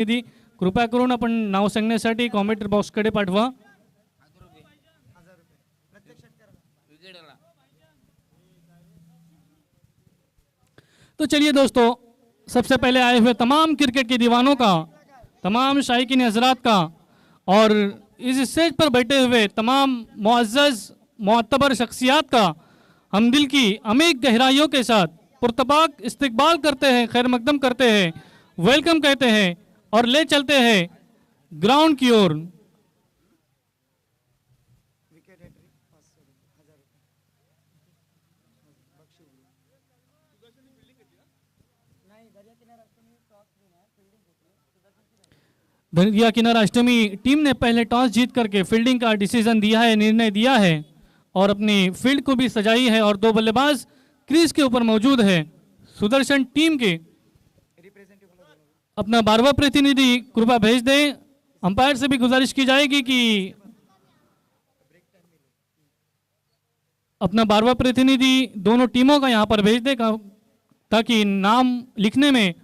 प्रतिनिधी कृपया करून आपण नाव सांगण्यासाठी कॉमेंट बॉक्सकडे पाठवा। तो चलिए दोस्तों, सबसे पहले आए हुए तमाम क्रिकेट के दीवानों का, तमाम शायकीन हजरात का और इस स्टेज पर बैठे हुए तमाम मुअज़्ज़ज़ मोअत्तबर शख्सियात का हम दिल की अमीर गहराइयों के साथ पुरतबाक इस्तकबाल करते हैं, खैर मकदम करते हैं, वेलकम कहते हैं और ले चलते हैं ग्राउंड की ओर। दरिया किनारा अष्टमी टीम ने पहले टॉस जीत करके फील्डिंग का डिसीजन दिया है, निर्णय दिया है और अपनी फील्ड को भी सजाई है और दो बल्लेबाज क्रीज के ऊपर मौजूद है। सुदर्शन टीम के अपना 12वां प्रतिनिधि कृपया भेज दें। अंपायर से भी गुजारिश की जाएगी कि अपना 12वां प्रतिनिधि दोनों टीमों का यहां पर भेज दे ताकि नाम लिखने में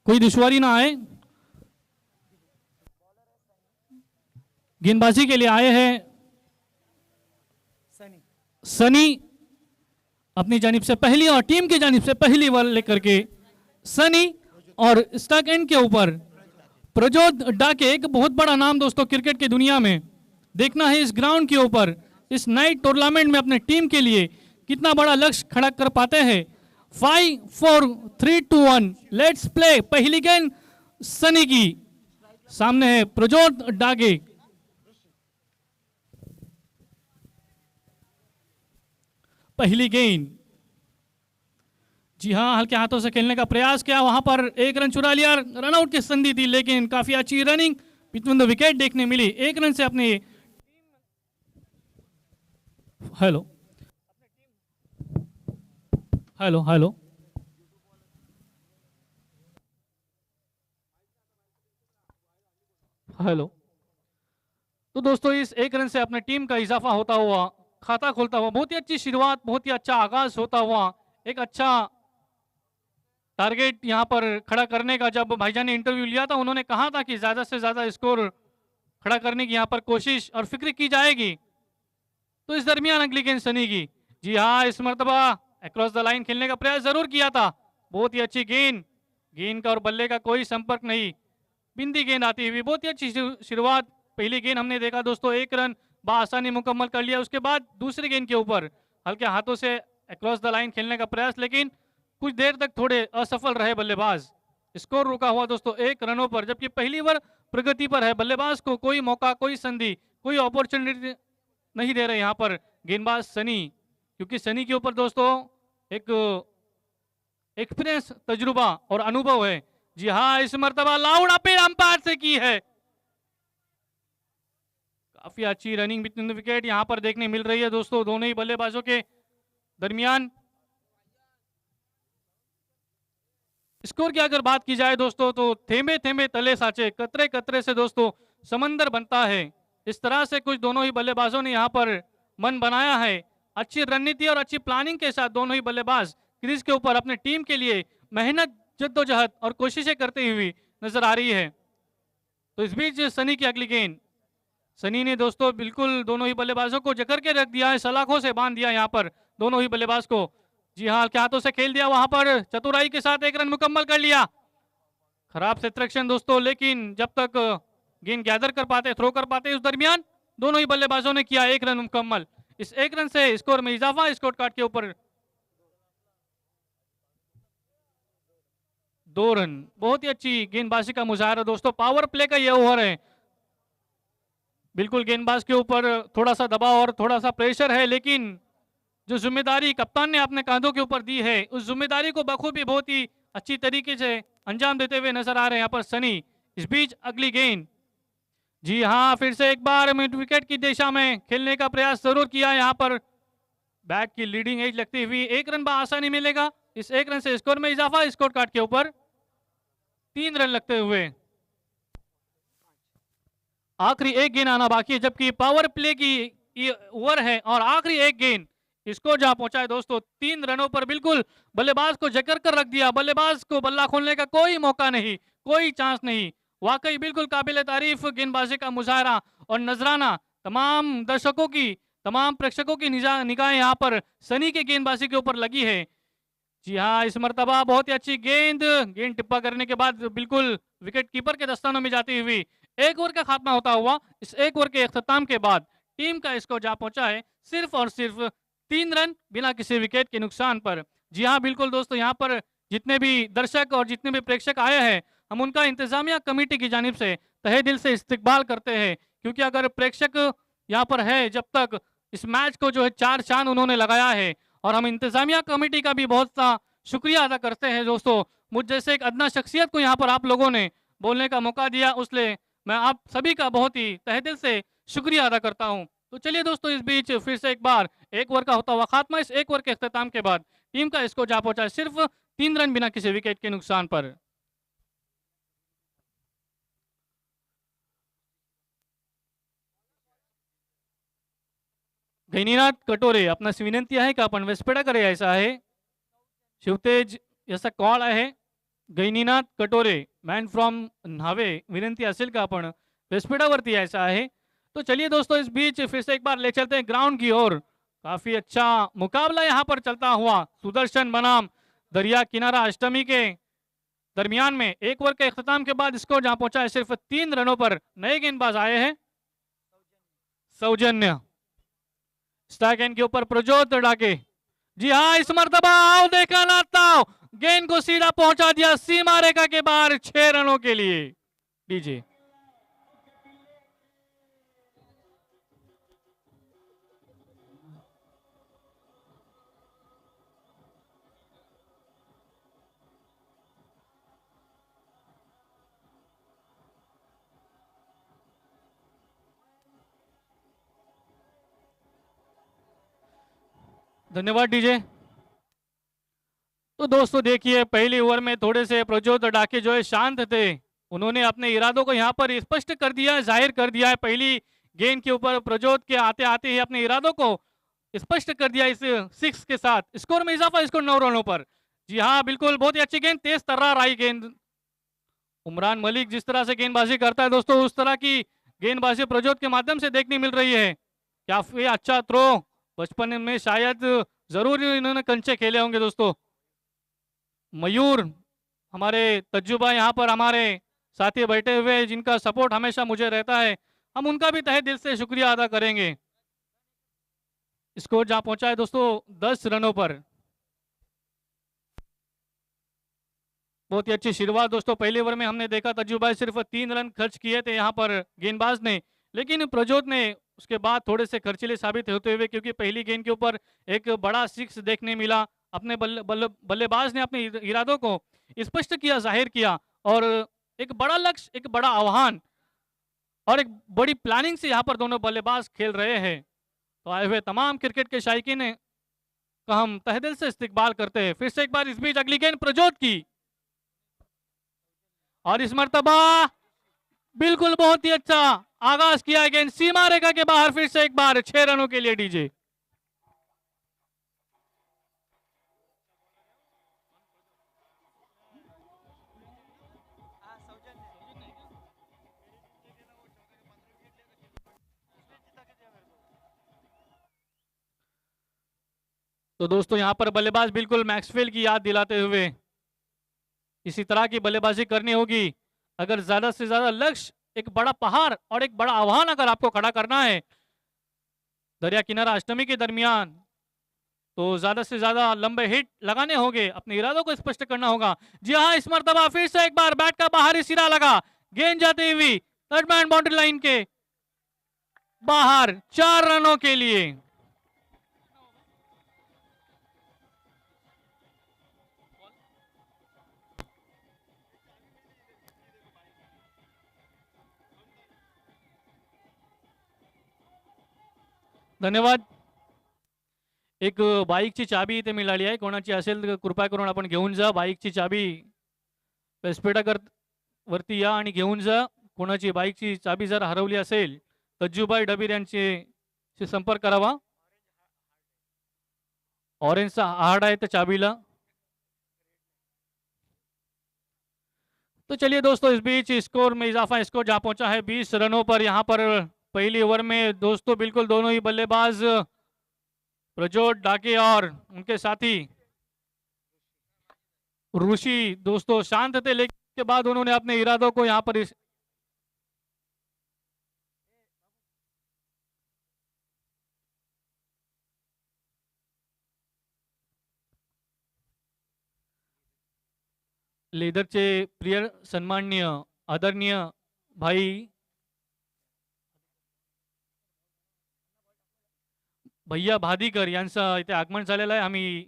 कोई दुश्वारी ना आए। गेंदबाजी के लिए आए हैं सनी, अपनी जानिब से पहली और टीम की जानिब से पहली बॉल लेकर के सनी और स्टक एंड के ऊपर प्रजोत डाके, एक बहुत बड़ा नाम दोस्तों क्रिकेट की दुनिया में। देखना है इस ग्राउंड के ऊपर इस नाइट टूर्नामेंट में अपने टीम के लिए कितना बड़ा लक्ष्य खड़ा कर पाते हैं। 5 4 3 2 1 लेट्स प्ले। पहली गेंद सनी की, सामने है प्रजोत डाके। पहली गेंद, जी हाँ, हल्के हाथों से खेलने का प्रयास किया, वहां पर एक रन चुरा लिया, रनआउट की संधि थी लेकिन काफी अच्छी रनिंग बिटवीन द विकेट देखने मिली। एक रन से अपने हेलो हेलो हेलो हेलो तो दोस्तों, इस एक रन से अपने टीम का इजाफा होता हुआ, खाता खोलता हुआ, बहुत ही अच्छी शुरुआत, बहुत ही अच्छा आगाज होता हुआ, एक अच्छा टारगेट यहां पर खड़ा करने का। जब भाईजान ने इंटरव्यू लिया था उन्होंने कहा था कि ज्यादा से ज्यादा स्कोर खड़ा करने की यहां पर कोशिश और फिक्र की जाएगी। तो इस दरमियान अगली गेंद सनी की, जी हाँ, इस मर्तबा अक्रॉस द लाइन खेलने का प्रयास जरूर किया था। बहुत ही अच्छी गेंद, गेंद का और बल्ले का कोई संपर्क नहीं, बिंदी गेंद आती हुई, बहुत ही अच्छी शुरुआत। पहली गेंद हमने देखा दोस्तों, एक रन बआसानी मुकम्मल कर लिया। उसके बाद दूसरी गेंद के ऊपर हल्के हाथों से अक्रॉस द लाइन खेलने का प्रयास, लेकिन कुछ देर तक थोड़े असफल रहे बल्लेबाज। स्कोर रुका हुआ दोस्तों 1 रनों पर, जबकि पहली ओवर प्रगति पर है। बल्लेबाज को कोई मौका, कोई संधि, कोई अपॉर्चुनिटी नहीं दे रहे यहाँ पर गेंदबाज सनी, क्योंकि सनी के ऊपर दोस्तों एक एक्सपीरियंस, तजुर्बा और अनुभव है। जी हाँ, इस मर्तबा लाउड अपील अंपायर से की है। काफी अच्छी रनिंग बिटवीन द विकेट यहां पर देखने मिल रही है दोस्तों दोनों ही बल्लेबाजों के दरमियान। स्कोर की अगर बात की जाए दोस्तों, तो थेमे थेमे तले साचे, कतरे कतरे से दोस्तों समंदर बनता है। इस तरह से कुछ दोनों ही बल्लेबाजों ने यहां पर मन बनाया है। अच्छी रणनीति और अच्छी प्लानिंग के साथ दोनों ही बल्लेबाज क्रीज के ऊपर अपने टीम के लिए मेहनत, जद्दोजहद और कोशिशें करते हुए नजर आ रही है। तो इस बीच सनी की अगली गेंद, सनी ने दोस्तों बिल्कुल दोनों ही बल्लेबाजों को जकड़ के रख दिया है, सलाखों से बांध दिया यहाँ पर दोनों ही बल्लेबाज को। जी हाँ, हल्के हाथों से खेल दिया, वहां पर चतुराई के साथ 1 रन मुकम्मल कर लिया। खराब सिलेक्शन दोस्तों, लेकिन जब तक गेंद गैदर कर पाते, थ्रो कर पाते, उस दरमियान दोनों ही बल्लेबाजों ने किया 1 रन मुकम्मल। इस 1 रन से स्कोर में इजाफा, स्कोर कार्ड के ऊपर 2 रन। बहुत ही अच्छी गेंदबाजी का मुजाहरा दोस्तों, पावर प्ले का यह ओवर है। बिल्कुल गेंदबाज के ऊपर थोड़ा सा दबाव और थोड़ा सा प्रेशर है, लेकिन जो जिम्मेदारी कप्तान ने अपने कांधों के ऊपर दी है, उस जिम्मेदारी को बखूबी बहुत ही अच्छी तरीके से अंजाम देते हुए नजर आ रहे हैं यहाँ पर सनी। इस बीच अगली गेंद, जी हाँ, फिर से एक बार मिड विकेट की दिशा में खेलने का प्रयास जरूर किया। यहाँ पर बैट की लीडिंग एज लगती हुई 1 रन आसानी मिलेगा। इस 1 रन से स्कोर में इजाफा, स्कोर कार्ड के ऊपर 3 रन लगते हुए आखिरी एक गेंद आना बाकी है, जबकि पावर प्ले की ओवर है और आखिरी एक गेंद स्कोर जहां पहुंचा है दोस्तों 3 रनों पर। बिल्कुल बल्लेबाज को जकड़ कर रख दिया, बल्लेबाज को बल्ला खोलने का कोई मौका नहीं, कोई चांस नहीं। वाकई बिल्कुल काबिल तारीफ गेंदबाजी का मुजाहरा और नजराना। तमाम दर्शकों की, तमाम प्रेक्षकों की निगाहें यहाँ पर सनी के गेंदबाजी के ऊपर लगी है। जी हाँ, इस मर्तबा बहुत ही अच्छी गेंद, गेंद टिप्पा करने के बाद बिल्कुल विकेट कीपर के दस्तानों में जाती हुई एक ओवर का खात्मा होता हुआ इस एक ओवर के अख्ताम के बाद टीम का स्कोर जा पहुंचा है सिर्फ और सिर्फ 3 रन बिना किसी विकेट के नुकसान पर। जी हाँ बिल्कुल दोस्तों, यहाँ पर जितने भी दर्शक और जितने भी प्रेक्षक आए हैं, हम उनका इंतजामिया कमेटी की जानिब से तहे दिल से इस्तकबाल करते हैं, क्योंकि अगर प्रेक्षक यहाँ पर है जब तक इस मैच को जो है 4 चांद उन्होंने लगाया है। और हम इंतजामिया कमेटी का भी बहुत सा शुक्रिया अदा करते हैं दोस्तों, मुझ जैसे एक अदना शख्सियत को यहाँ पर आप लोगों ने बोलने का मौका दिया, उसलिए मैं आप सभी का बहुत ही तहे दिल से शुक्रिया अदा करता हूँ। तो चलिए दोस्तों, इस बीच फिर से एक बार एक ओवर का होता हुआ खात्मा, इस एक ओवर के अख्ताम के बाद टीम का स्कोर जा पहुंचा है सिर्फ 3 रन बिना किसी विकेट के नुकसान पर। गैनीनाथ कटोरे आपणास विनंती आहे का आपण व्यासपीठाकडे यायचं आहे। शिवतेज याचा कॉल आहे। गैनीनाथ कटोरे मैन फ्रॉम न्हावे, विनंती असेल का आपण व्यासपीठावरती यायचं आहे। तो चलिए दोस्तों, इस बीच फिर से एक बार ले चलते हैं ग्राउंड की ओर। काफी अच्छा मुकाबला यहाँ पर चलता हुआ सुदर्शन बनाम दरिया किनारा अष्टमी के दरमियान में एक ओवर के अख्ताम के बाद स्कोर जहां पहुंचा है सिर्फ 3 रनों पर। नए गेंदबाज आए हैं, सौजन्य स्ट्राइक एंड के ऊपर प्रज्योत डाके। जी हाँ, इस मर्तबा आओ देखा ना ताओ, गेंद को सीधा पहुंचा दिया सीमा रेखा के बाहर 6 रनों के लिए। डीजे धन्यवाद डीजे। तो दोस्तों देखिए, पहली ओवर में थोड़े से प्रज्योत डाके जो है शांत थे, उन्होंने अपने इरादों को यहाँ पर स्पष्ट कर दिया, जाहिर कर दिया है। पहली गेंद के ऊपर प्रज्योत के आते आते ही अपने इरादों को स्पष्ट कर दिया इस 6 के साथ। स्कोर में इजाफा, स्कोर 9 रनों पर। जी हाँ बिल्कुल, बहुत ही अच्छी गेंद, तेज तर्रार आई गेंद। उमरान मलिक जिस तरह से गेंदबाजी करता है दोस्तों, उस तरह की गेंदबाजी प्रज्योत के माध्यम से देखने मिल रही है। काफी अच्छा थ्रो, बचपन में शायद जरूर इन्होंने कंचे खेले होंगे दोस्तों। मयूर हमारे तजुर्बा यहाँ पर हमारे साथी बैठे हुए, जिनका सपोर्ट हमेशा मुझे रहता है, हम उनका भी तहे दिल से शुक्रिया अदा करेंगे। स्कोर जहां पहुंचा है दोस्तों 10 रनों पर। बहुत ही अच्छी शुरुआत दोस्तों। पहले ओवर में हमने देखा तजुर्बा सिर्फ 3 रन खर्च किए थे यहाँ पर गेंदबाज ने, लेकिन प्रज्योत ने उसके बाद थोड़े से खर्चीले साबित होते हुए, क्योंकि पहली गेंद के ऊपर एक बड़ा 6 देखने मिला, अपने बल्लेबाज ने अपने इरादों को स्पष्ट किया, जाहिर किया, और एक बड़ा लक्ष्य, एक बड़ा आह्वान और एक बड़ी प्लानिंग से यहाँ पर दोनों बल्लेबाज खेल रहे हैं। तो आए हुए तमाम क्रिकेट के शायकीन का हम तहे दिल से इस्तकबाल करते हैं। फिर से एक बार इस बीच अगली गेंद प्रज्योत की, और इस मर्तबा बिल्कुल बहुत ही अच्छा आगाज किया गेंद सीमा रेखा के बाहर, फिर से एक बार 6 रनों के लिए डीजे। तो दोस्तों यहाँ पर बल्लेबाज बिल्कुल मैक्सवेल की याद दिलाते हुए, इसी तरह की बल्लेबाजी करनी होगी अगर ज्यादा से ज्यादा लक्ष्य, एक बड़ा पहाड़ और एक बड़ा आह्वान अगर आपको खड़ा करना है दरिया किनारा अष्टमी के दरमियान, तो ज्यादा से ज्यादा लंबे हिट लगाने होंगे, अपने इरादों को स्पष्ट करना होगा। जी हाँ, इस मर्तबा फिर से एक बार बैट का बाहरी सिरा लगा, गेंद जाती हुई थर्ड मैन बाउंड्री लाइन के बाहर 4 रनों के लिए। धन्यवाद। एक बाईकची चाबी इथे मिळाली आहे, कोणाची असेल तर कृपा करून आपण घेऊन जा। बाईकची चाबी व्यासपीठाकर वरती या आणि घेऊन जा। कोणाची बाईकची चाबी जर हरवली असेल, तज्जूबाई डबीर यांचे संपर्क करावा। ऑरेंजचा हार्ड आहे त्या चाबीला। तो चलिए दोस्तों, इस बीच स्कोर में इजाफा, स्कोर जहां पहुंचा है 20 रनों पर। यहां पर पहली ओवर में दोस्तों बिल्कुल दोनों ही बल्लेबाज प्रज्योत डाके और उनके साथी ऋषि दोस्तों शांत थे, लेकिन के बाद उन्होंने अपने इरादों को यहां पर लेदरचे प्रिय सन्माननीय आदरणीय भाई भैया भादीकर यांचं इथे आगमन झालेलं आहे। आम्ही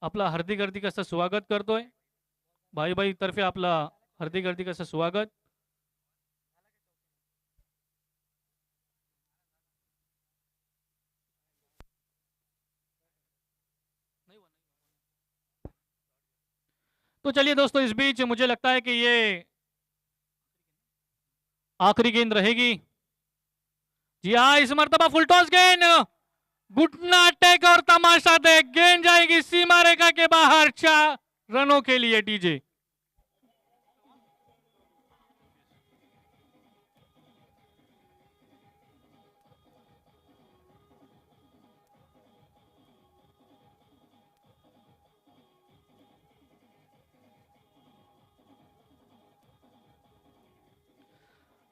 आपला हार्दिक हार्दिक असं स्वागत करतोय। भाई तर्फे आपला हार्दिक हार्दिक असं स्वागत। तो चलिए दोस्तों, इस बीच मुझे लगता है कि ये आखिरी गेंद रहेगी। जी हाँ, इस मर्तबा फुल टॉस गेंद, घुटना टेक और तमाशा देख, गेंद जाएगी सीमा रेखा के बाहर 4 रनों के लिए। डीजे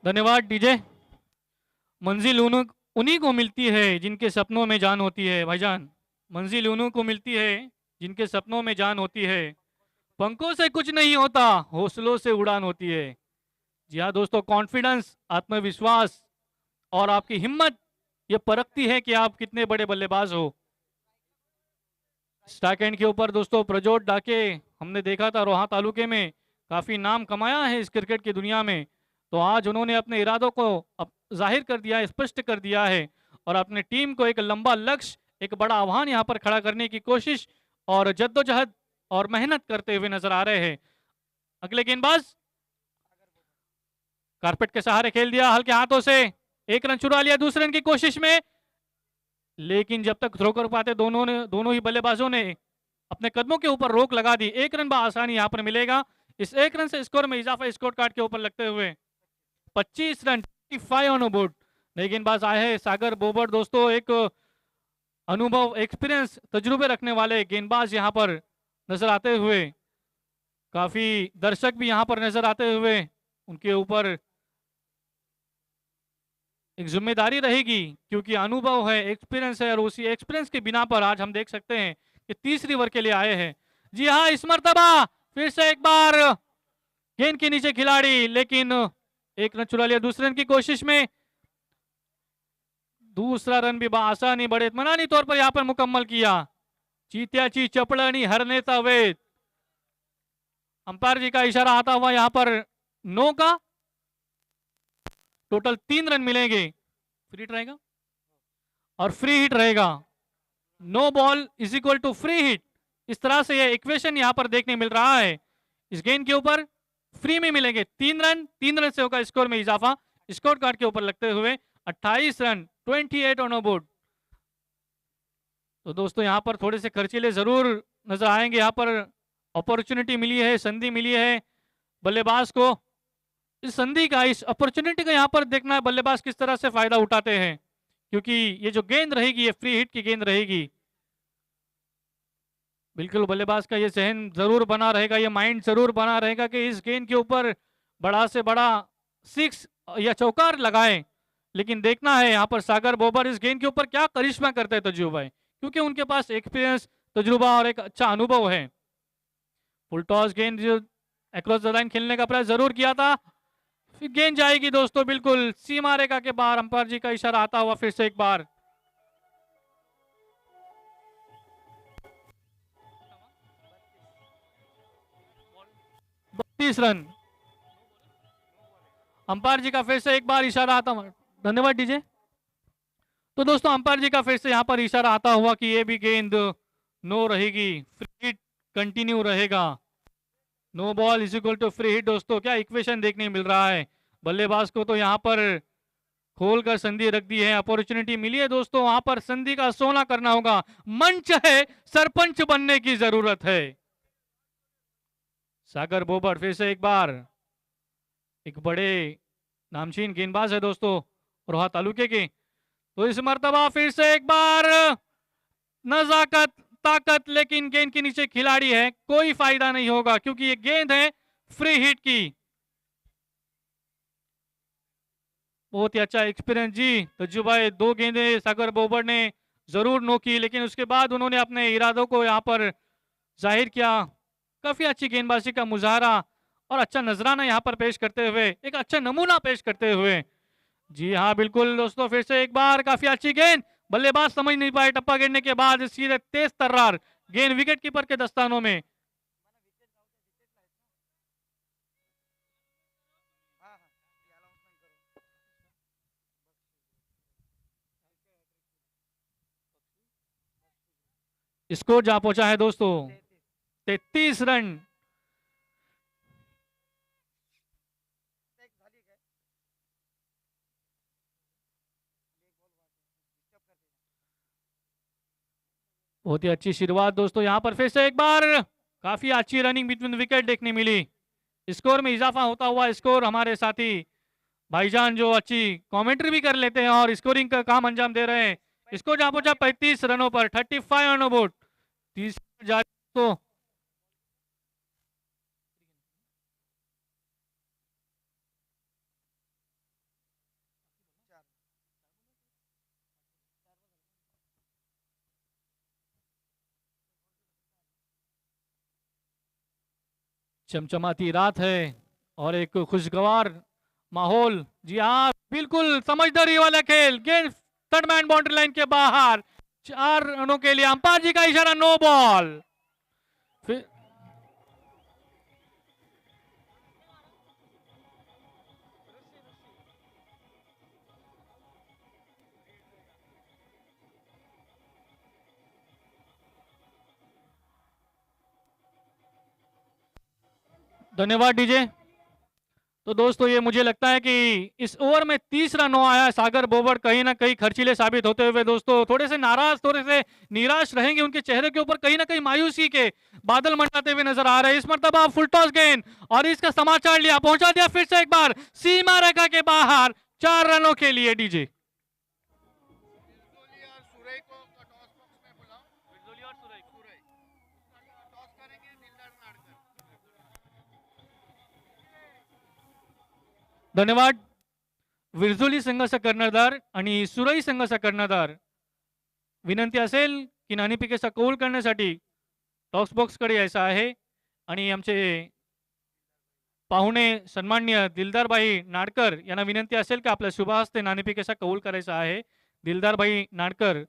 धन्यवाद डीजे। मंजिल उन्हीं को मिलती है जिनके सपनों में जान होती है भाईजान। मंजिल उन्हीं को मिलती है जिनके सपनों में जान होती है। पंखों से कुछ नहीं होता, हौसलों से उड़ान होती है। जी हाँ दोस्तों, कॉन्फिडेंस, आत्मविश्वास और आपकी हिम्मत ये परखती है कि आप कितने बड़े बल्लेबाज हो। स्ट्राइक एंड के ऊपर दोस्तों प्रज्योत डाके हमने देखा था रोहा तालुके में, काफी नाम कमाया है इस क्रिकेट की दुनिया में। तो आज उन्होंने अपने इरादों को जाहिर कर दिया है, स्पष्ट कर दिया है और अपने टीम को एक लंबा लक्ष्य, एक बड़ा आह्वान यहाँ पर खड़ा करने की कोशिश और जद्दोजहद और मेहनत करते हुए नजर आ रहे हैं। अगले गेंदबाज कारपेट के सहारे खेल दिया हल्के हाथों से, 1 रन चुरा लिया दूसरे रन की कोशिश में, लेकिन जब तक थ्रो कर पाते दोनों ही बल्लेबाजों ने अपने कदमों के ऊपर रोक लगा दी। 1 रन आसानी यहाँ पर मिलेगा। इस 1 रन से स्कोर में इजाफा स्कोर कार्ड के ऊपर लगते हुए 25 रन, 25 ऑन बोर्ड। नए गेंदबाज आए हैं सागर बोबड़ दोस्तों, एक अनुभव, एक्सपीरियंस, तजुर्बे रखने वाले गेंदबाज यहाँ पर नजर आते हुए। काफी दर्शक भी यहाँ पर नजर आते हुए, उनके ऊपर एक जिम्मेदारी रहेगी क्योंकि अनुभव है, एक्सपीरियंस है और उसी एक्सपीरियंस के बिना पर आज हम देख सकते हैं कि तीसरी ओवर के लिए आए हैं। जी हाँ, इस मर्तबा फिर से एक बार गेंद के नीचे खिलाड़ी, लेकिन 1 रन चुरा लिया दूसरे रन की कोशिश में। दूसरा रन भी आसानी, बड़े इत्मीनानी तौर पर यहां पर मुकम्मल किया। चीत्याची चपड़नी हरनेता वेद, अंपायर जी का इशारा आता हुआ यहां पर 9 का टोटल 3 रन मिलेंगे। फ्री हिट रहेगा और फ्री हिट रहेगा। No ball is equal to free hit, इस तरह से ये इक्वेशन यहां पर देखने मिल रहा है। इस गेंद के ऊपर फ्री में मिलेंगे 3 रन, 3 रन से होगा स्कोर में इजाफा। स्कोर कार्ड के ऊपर लगते हुए 28 रन, 28 ऑन बोर्ड। तो दोस्तों यहां पर थोड़े से खर्चीले जरूर नजर आएंगे। यहां पर अपॉर्चुनिटी मिली है, संधि मिली है बल्लेबाज को। इस संधि का, इस अपॉर्चुनिटी का यहां पर देखना है बल्लेबाज किस तरह से फायदा उठाते हैं, क्योंकि ये जो गेंद रहेगी ये फ्री हिट की गेंद रहेगी। बिल्कुल बल्लेबाज का ये जहन जरूर बना रहेगा, ये माइंड जरूर बना रहेगा कि इस गेंद के ऊपर बड़ा से बड़ा 6 या चौकार लगाएं। लेकिन देखना है यहाँ पर सागर बोबर इस गेंद के ऊपर क्या करिश्मा करते हैं तजुर्बा है, क्योंकि उनके पास एक्सपीरियंस, तजुर्बा और एक अच्छा अनुभव है। फुल टॉस गेंद जो अक्रॉस द लाइन खेलने का प्रयास जरूर किया था, फिर गेंद जाएगी दोस्तों बिल्कुल सीमा रेखा के बाहर। अंपायर जी का इशारा आता हुआ फिर से एक बार। बत्तीस रन, अंपायर जी का फिर से एक बार इशारा आता हुआ। धन्यवाद डीजे। तो दोस्तों अंपायर जी का फिर से यहाँ पर इशारा आता हुआ कि ये भी गेंद नो रहेगी, फ्री हिट कंटिन्यू रहेगा। No ball is equal to free hit. दोस्तों क्या इक्वेशन देखने मिल रहा है, बल्लेबाज को तो यहाँ पर खोलकर संधि रख दी है, अपॉर्चुनिटी मिली है दोस्तों, वहां पर संधि का सोना करना होगा। मंच है, सरपंच बनने की जरूरत है। सागर बोबड़ फिर से एक बार, एक बड़े नामचीन गेंदबाज है दोस्तों रोहा तालुके के। तो इस मर्तबा फिर से एक बार नजाकत ताकत, लेकिन गेंद के नीचे खिलाड़ी है, कोई फायदा नहीं होगा क्योंकि ये गेंद है फ्री हिट की। बहुत ही अच्छा एक्सपीरियंस जी, तजुर्बा। दो गेंदें सागर बोबड़ ने जरूर नो की, लेकिन उसके बाद उन्होंने अपने इरादों को यहाँ पर जाहिर किया। काफी अच्छी गेंदबाजी का मुजाहरा और अच्छा नजराना यहाँ पर पेश करते हुए, एक अच्छा नमूना पेश करते हुए। जी हाँ बिल्कुल दोस्तों, फिर से एक बार काफी अच्छी गेंद, बल्लेबाज समझ नहीं पाए, टप्पा गिरने के बाद सीधे तेज तर्रार गेंद विकेट कीपर के दस्तानों में। स्कोर जहां पहुंचा है दोस्तों 33 रन। बहुत ही अच्छी शुरुआत दोस्तों, यहाँ पर फिर से एक बार काफी अच्छी रनिंग बिटवीन विकेट देखने मिली। स्कोर में इजाफा होता हुआ स्कोर हमारे साथी भाईजान जो अच्छी कमेंट्री भी कर लेते हैं और स्कोरिंग का काम अंजाम दे रहे हैं। स्कोर जहां पहुंचा 35 रनों पर, 35 रन अबाउट 30 जारी। तो चमचमाती रात है और एक खुशगवार माहौल। जी हाँ बिल्कुल, समझदारी वाला खेल, गेंद थर्ड मैन बाउंड्री लाइन के बाहर, 4 रनों के लिए अंपायर जी का इशारा, नो बॉल। फिर धन्यवाद डीजे। तो दोस्तों ये मुझे लगता है कि इस ओवर में 30 रन आया है। सागर बोबड़ कहीं ना कहीं खर्चीले साबित होते हुए दोस्तों थोड़े से नाराज, थोड़े से निराश रहेंगे। उनके चेहरे के ऊपर कहीं ना कहीं मायूसी के बादल मंडराते हुए नजर आ रहे हैं। इस मरतबा फुल टॉस गेंद और इसका समाचार लिया, पहुंचा दिया फिर से एक बार सीमा रेखा के बाहर, 4 रनों के लिए डीजे। धन्यवाद। विरजोली संघाचा कर्णधार आणि सुरई संघाचा कर्णधार, विनंती असेल की नाणेफेकीचा कौल करण्यासाठी टॉक्स बॉक्सकडे यायचं आहे आणि आमचे पाहुणे सन्माननीय दिलदारबाई नाडकर यांना विनंती असेल की आपल्या शुभ हस्ते नाणेफेकीचा कौल करायचा आहे। दिलदारबाई नाडकर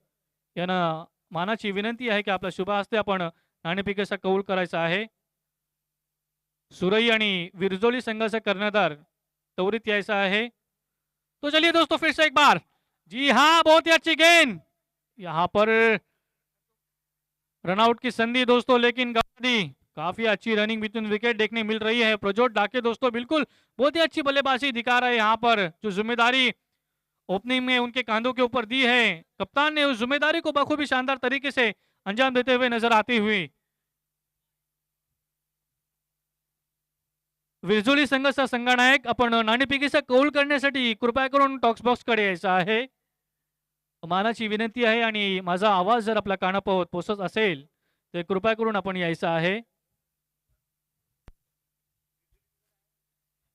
यांना मानाची विनंती आहे की आपल्या शुभ हस्ते आपण नाणेफेकीचा कौल करायचा आहे। सुरई आणि विरजोली संघाचा कर्णधार त्वरित यायचा है। तो चलिए दोस्तों फिर से एक बार, जी हाँ बहुत ही अच्छी गेंद, यहाँ पर रनआउट की संधि दोस्तों लेकिन गवा दी। काफी अच्छी रनिंग बिटवीन विकेट देखने मिल रही है। प्रजोत डाके दोस्तों बिल्कुल बहुत ही अच्छी बल्लेबाजी दिखा रहे हैं। यहाँ पर जो जिम्मेदारी ओपनिंग में उनके कांधों के ऊपर दी है, कप्तान ने उस जिम्मेदारी को बखूबी शानदार तरीके से अंजाम देते हुए नजर आती हुई। विरजोली संघाचा संघनायक आपण नाणेफेकीचा कौल करण्यासाठी कृपया करून टॉक्स बॉक्स कडे यायचं आहे। मानाची विनंती आहे आणि माझा आवाज जर आपल्या कानापोहत पोहोचत असेल तर कृपया करून आपण यायचं आहे।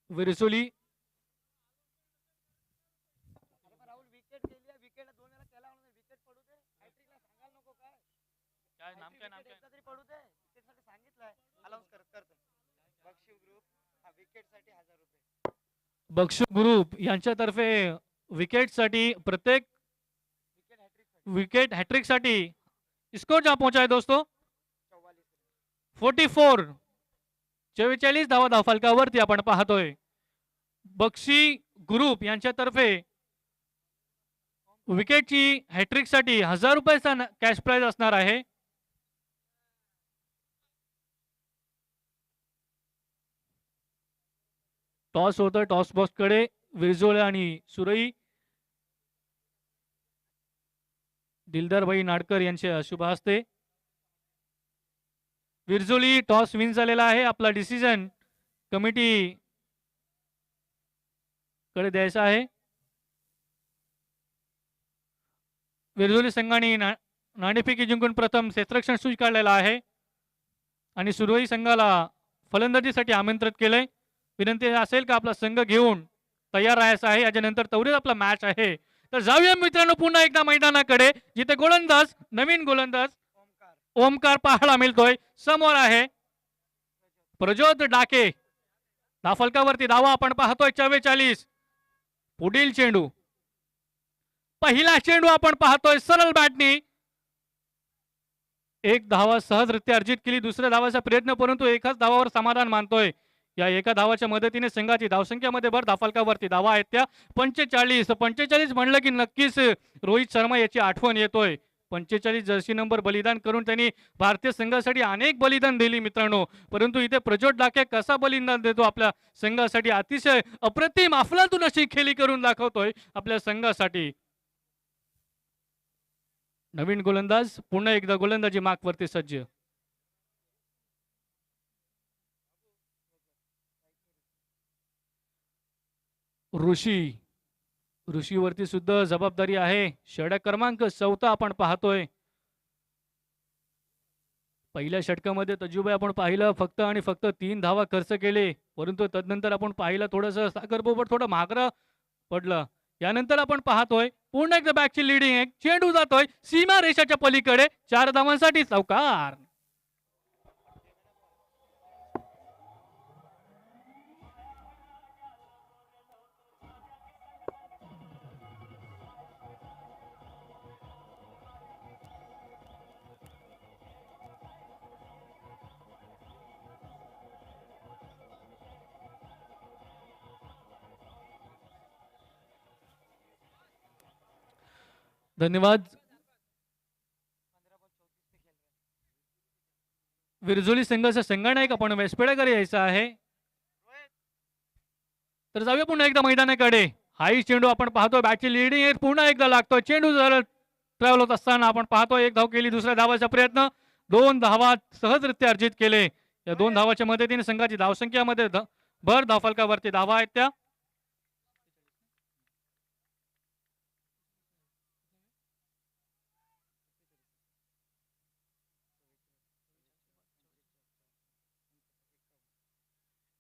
विरजोली बक्षू ग्रुप यांच्यातर्फे विकेटसाठी प्रत्येक विकेट हॅट्रिक साठी स्कोर जहां पहुंचा है दोस्तों 44, 44 धावा धावफलकावरती आपण पाहतोय। बक्षी ग्रुप यांच्यातर्फे विकेटची हॅट्रिक साठी 1000 रुपयाचा कॅश प्राइज असणार आहे। टॉस होतं टॉस बॉक्स कडे, विरजोळे आणि सुरई दिलदारबाई नाडकर यांच्या शुभ हस्ते। विरजोली टॉस विन झालेला आहे. आपला डिसिजन कमिटी कडे द्यायचा आहे. विरजोली संघाने नाणेफेकी जिंकून प्रथम क्षेत्ररक्षण स्वीकारलेला आहे आणि सुरवई संघाला फलंदाजीसाठी आमंत्रित केलंय. विनंती असेल का आपला संघ घेऊन तयार राहायचा आहे. याच्यानंतर त्वरित आपला मॅच आहे. तर जाऊया मित्रांनो पुन्हा एकदा मैदानाकडे, जिथे गोलंदाज नवीन गोलंदाज ओमकार पाहायला मिळतोय. समोर आहे प्रज्योत डाके. धाफलकावरती धावा आपण पाहतोय 44. पुढील चेंडू, पहिला चेंडू आपण पाहतोय सरळ बॅटनी. एक धावा सहजरित्या अर्जित केली. दुसऱ्या धावाचा प्रयत्न, परंतु एकाच धावावर समाधान मानतोय. या एका धावाच्या मदतीने संघाची धावसंख्यामध्ये भर. धाफलकावरती धावा आहेत त्या 45. 45 म्हणलं की नक्कीच रोहित शर्मा याची आठवण येतोय. 45 जर्सी नंबर बलिदान करून त्यांनी भारतीय संघासाठी अनेक बलिदान दिली मित्रांनो. परंतु इथे प्रज्योत डाके कसा बलिदान देतो आपल्या संघासाठी, अतिशय अप्रतिम अफलातून अशी खेळी करून दाखवतोय आपल्या संघासाठी. नवीन गोलंदाज पुन्हा एकदा गोलंदाजी मार्कवरती सज्ज. ऋषीवरती सुद्धा जबाबदारी आहे. षटक क्रमांक 14 आपण पाहतोय. पहिल्या षटकामध्ये तजुबे आपण पाहिलं फक्त आणि फक्त 3 धावा खर्च केले, परंतु तदनंतर आपण पाहिलं थोडंसं सागर बोबट थोडं मागरं पडलं. यानंतर आपण पाहतोय पुन्हा एकदा बॅकची लीडिंग आहे. चेंडू जातोय सीमा रेषाच्या पलीकडे. 4 धावांसाठी चौकार. धन्यवाद. विरजोली संघाचा संघनायक आपण वेस्पेडाकडे यायचा आहे. तर जाऊया पुन्हा एकदा मैदानाकडे. हाही चेंडू आपण पाहतोय बॅटची लीडिंग पुन्हा एकदा लागतोय. चेंडू जर ट्रॅव्हल होत असताना आपण पाहतोय 1 धाव केली. दुसऱ्या धावाचा प्रयत्न, 2 धावा सहजरित्या अर्जित केले. या 2 धावाच्या मदतीने संघाची धावसंख्यामध्ये भर. धावफलकावरती धावा आहेत त्या.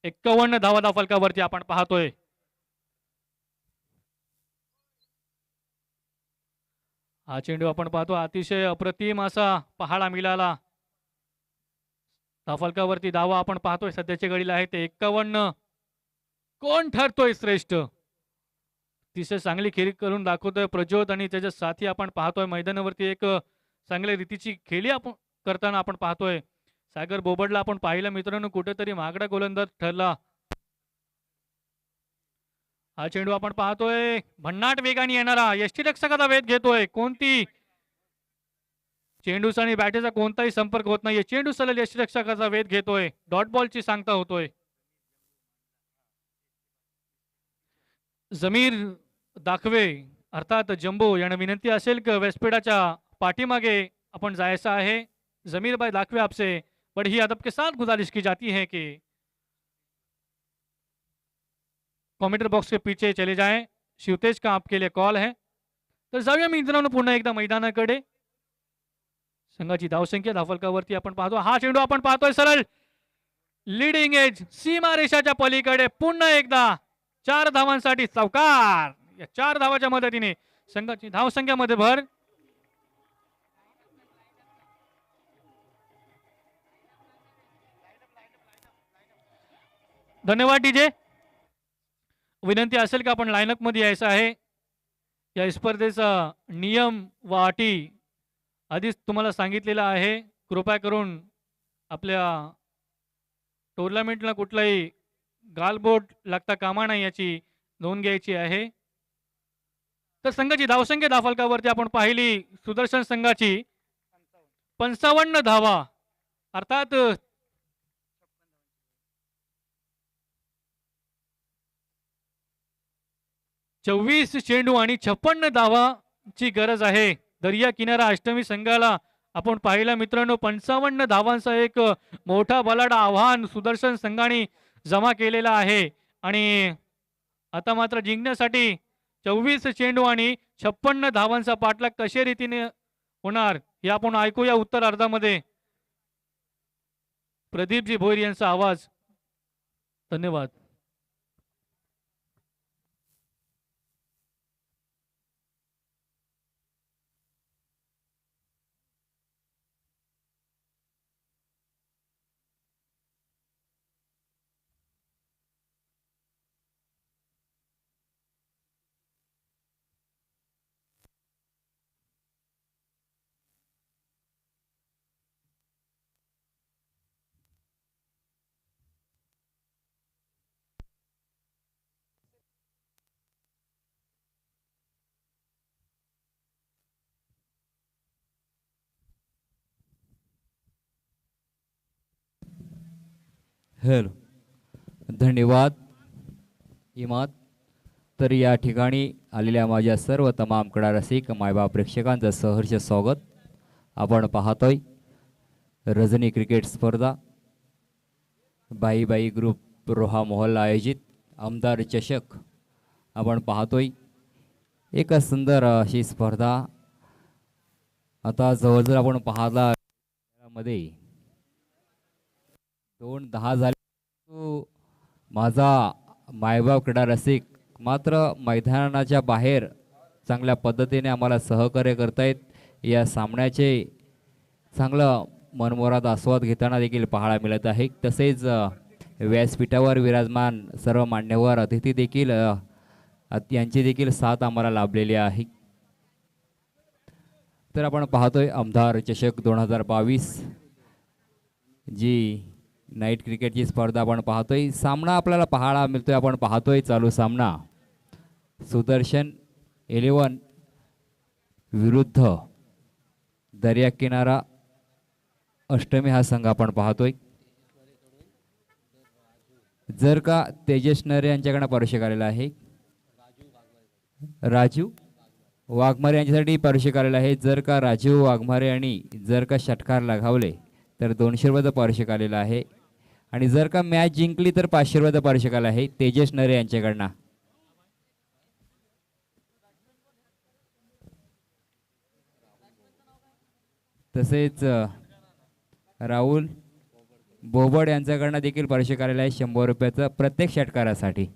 एक्कावन्न धावा धावफलकावरती आपण पाहतोय. हा चेंडू आपण पाहतो अतिशय अप्रतिम असा पहाडा मिळाला. धावफलकावरती धावा आपण पाहतोय सध्याच्या घडीला आहे ते 51. कोण ठरतोय श्रेष्ठ? अतिशय चांगली खेळी करून दाखवतोय प्रज्योत आणि त्याच्या साथी आपण पाहतोय मैदानावरती. एक चांगल्या रीतीची खेळी आपण करताना आपण पाहतोय. सागर बोबडला आपण पाहिलं मित्रांनो कुठेतरी मागडा गोलंदाज ठरला. हा चेंडू आपण पाहतोय भन्नाट वेगाने येणारा यष्टीरक्षकाचा वेध घेतोय. कोणती चेंडूचा आणि बॅटेचा कोणताही संपर्क होत नाहीये. चेंडू सलग यष्टीरक्षकाचा वेध घेतोय. डॉट बॉलची सांगता होतोय. जमीर दाखवे अर्थात जंबो यांना विनंती असेल की वेस्पेडाच्या पाठीमागे आपण जायचं आहे. जमीर भाई दाखवे आपसे बड़ी अदब के साथ गुजारिश की जाती है कि कमेंट बॉक्स के पीछे चले जाएं. शिवतेज का आपके लिए कॉल है. तर जाऊया मित्रांनो पुन्हा एकदा मैदानाकडे. संघाची धावसंख्या धावफलकावरती आपण पाहतो. हा चेंडू आपण पाहतोय सरळ लीडिंग एज सीमा रेषाच्या पलीकडे. पुन्हा एकदा 4 धावांसाठी चौकार. या 4 धावाच्या मदतीने संघाची धावसंख्यामध्ये भर. धन्यवाद डीजे. विनंती असेल का आपण लाईनअप मध्ये यायचं आहे. या स्पर्धेचा नियम व अटी आधीच तुम्हाला सांगितलेला आहे. कृपया करून आपल्या टुर्नामेंटला कुठलाही गालबोट लागता कामा नाही याची नोंद घ्यायची आहे. तर संघाची धावसंख्या धावफलकावरती आपण पाहिली सुदर्शन संघाची 55 धावा अर्थात 24 चेंडू आणि 56 धावांची गरज आहे. दर्या किनारा अष्टमी संघाला आपण पाहिलं मित्रांनो 55 धावांचा एक मोठा बलाढ्य आव्हान सुदर्शन संघाने जमा केलेला आहे आणि आता मात्र जिंकण्यासाठी 24 चेंडू आणि 56 धावांचा पाठलाग कशा रीतीने होणार हे आपण ऐकूया उत्तर अर्धामध्ये प्रदीपजी भोईर यांचा आवाज. धन्यवाद. हेलो, धन्यवाद इमाद. तर या ठिकाणी आलेल्या माझ्या सर्व तमाम क्रीडा रसिक मायबाप प्रेक्षकांचं सहर्ष स्वागत. आपण पाहतोय रजनी क्रिकेट स्पर्धा बाई बाई ग्रुप रोहा मोहल्ला आयोजित आमदार चषक आपण पाहतोय. एक सुंदर अशी स्पर्धा आता जवळजवळ आपण पाहला मध्ये 2-10 झाले. माझा मायबाप क्रीडा रसिक मात्र मैदानाच्या बाहेर चांगल्या पद्धतीने आम्हाला सहकार्य करतायत. या सामन्याचे चांगलं मनमोराद आस्वाद घेताना देखील पाहायला मिळत आहे. तसेच व्यासपीठावर विराजमान सर्व मान्यवर अतिथी देखील यांची देखील साथ आम्हाला लाभलेली आहे. तर आपण पाहतोय आमदार चषक 2022 जी नाईट क्रिकेटची स्पर्धा आपण पाहतोय. सामना आपल्याला पाहायला मिळतोय. आपण पाहतोय चालू सामना सुदर्शन 11 विरुद्ध दर्या किनारा अष्टमी हा संघ आपण पाहतोय. जर का तेजस नरे यांच्याकडे परिषद आलेला आहे, राजू वाघमारे यांच्यासाठी परिषद आलेला आहे. जर का राजू वाघमारे आणि जर का षटकार लगावले तर 200 रुपयाचा परिषद आलेला आहे आणि जर का मॅच जिंकली तर 500 रुपयाचा परिषद आला आहे तेजस नरे यांच्याकडनं. तसेच राहुल बोबड यांच्याकडनं देखील परिषद आलेला आहे 100 रुपयाचं प्रत्येक षटकारासाठी.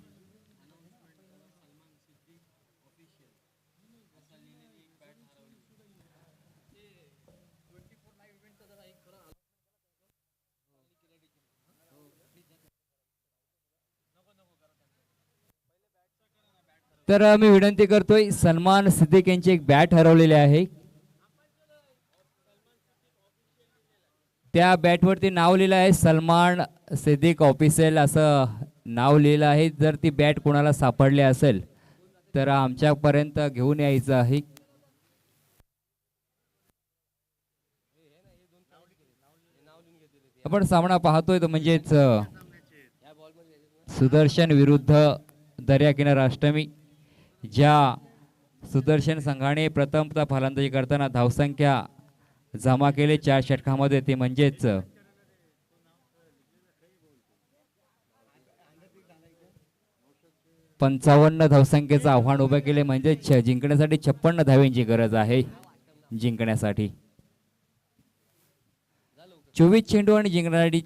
तर मी विनंती करतोय, सलमान सिद्दीक यांची एक बॅट हरवलेली आहे. त्या बॅटवरती नाव लिहिलं आहे सलमान सिद्दीक ऑफिशियल असं नाव लिहिलं आहे. जर ती बॅट कोणाला सापडली असेल तर आमच्यापर्यंत घेऊन यायचं आहे. आपण सामना पाहतोय तो म्हणजेच सुदर्शन विरुद्ध दर्या किनारा अष्टमी. ज्या सुदर्शन संघाने प्रथमतः फलंदाजी करताना धावसंख्या जमा केले 4 षटकामध्ये, ते म्हणजेच पंचावन्न धावसंख्येचं आव्हान उभं केले. म्हणजे जिंकण्यासाठी 56 धावांची गरज आहे. जिंकण्यासाठी 24 चेंडू आणि जिंकण्यासाठी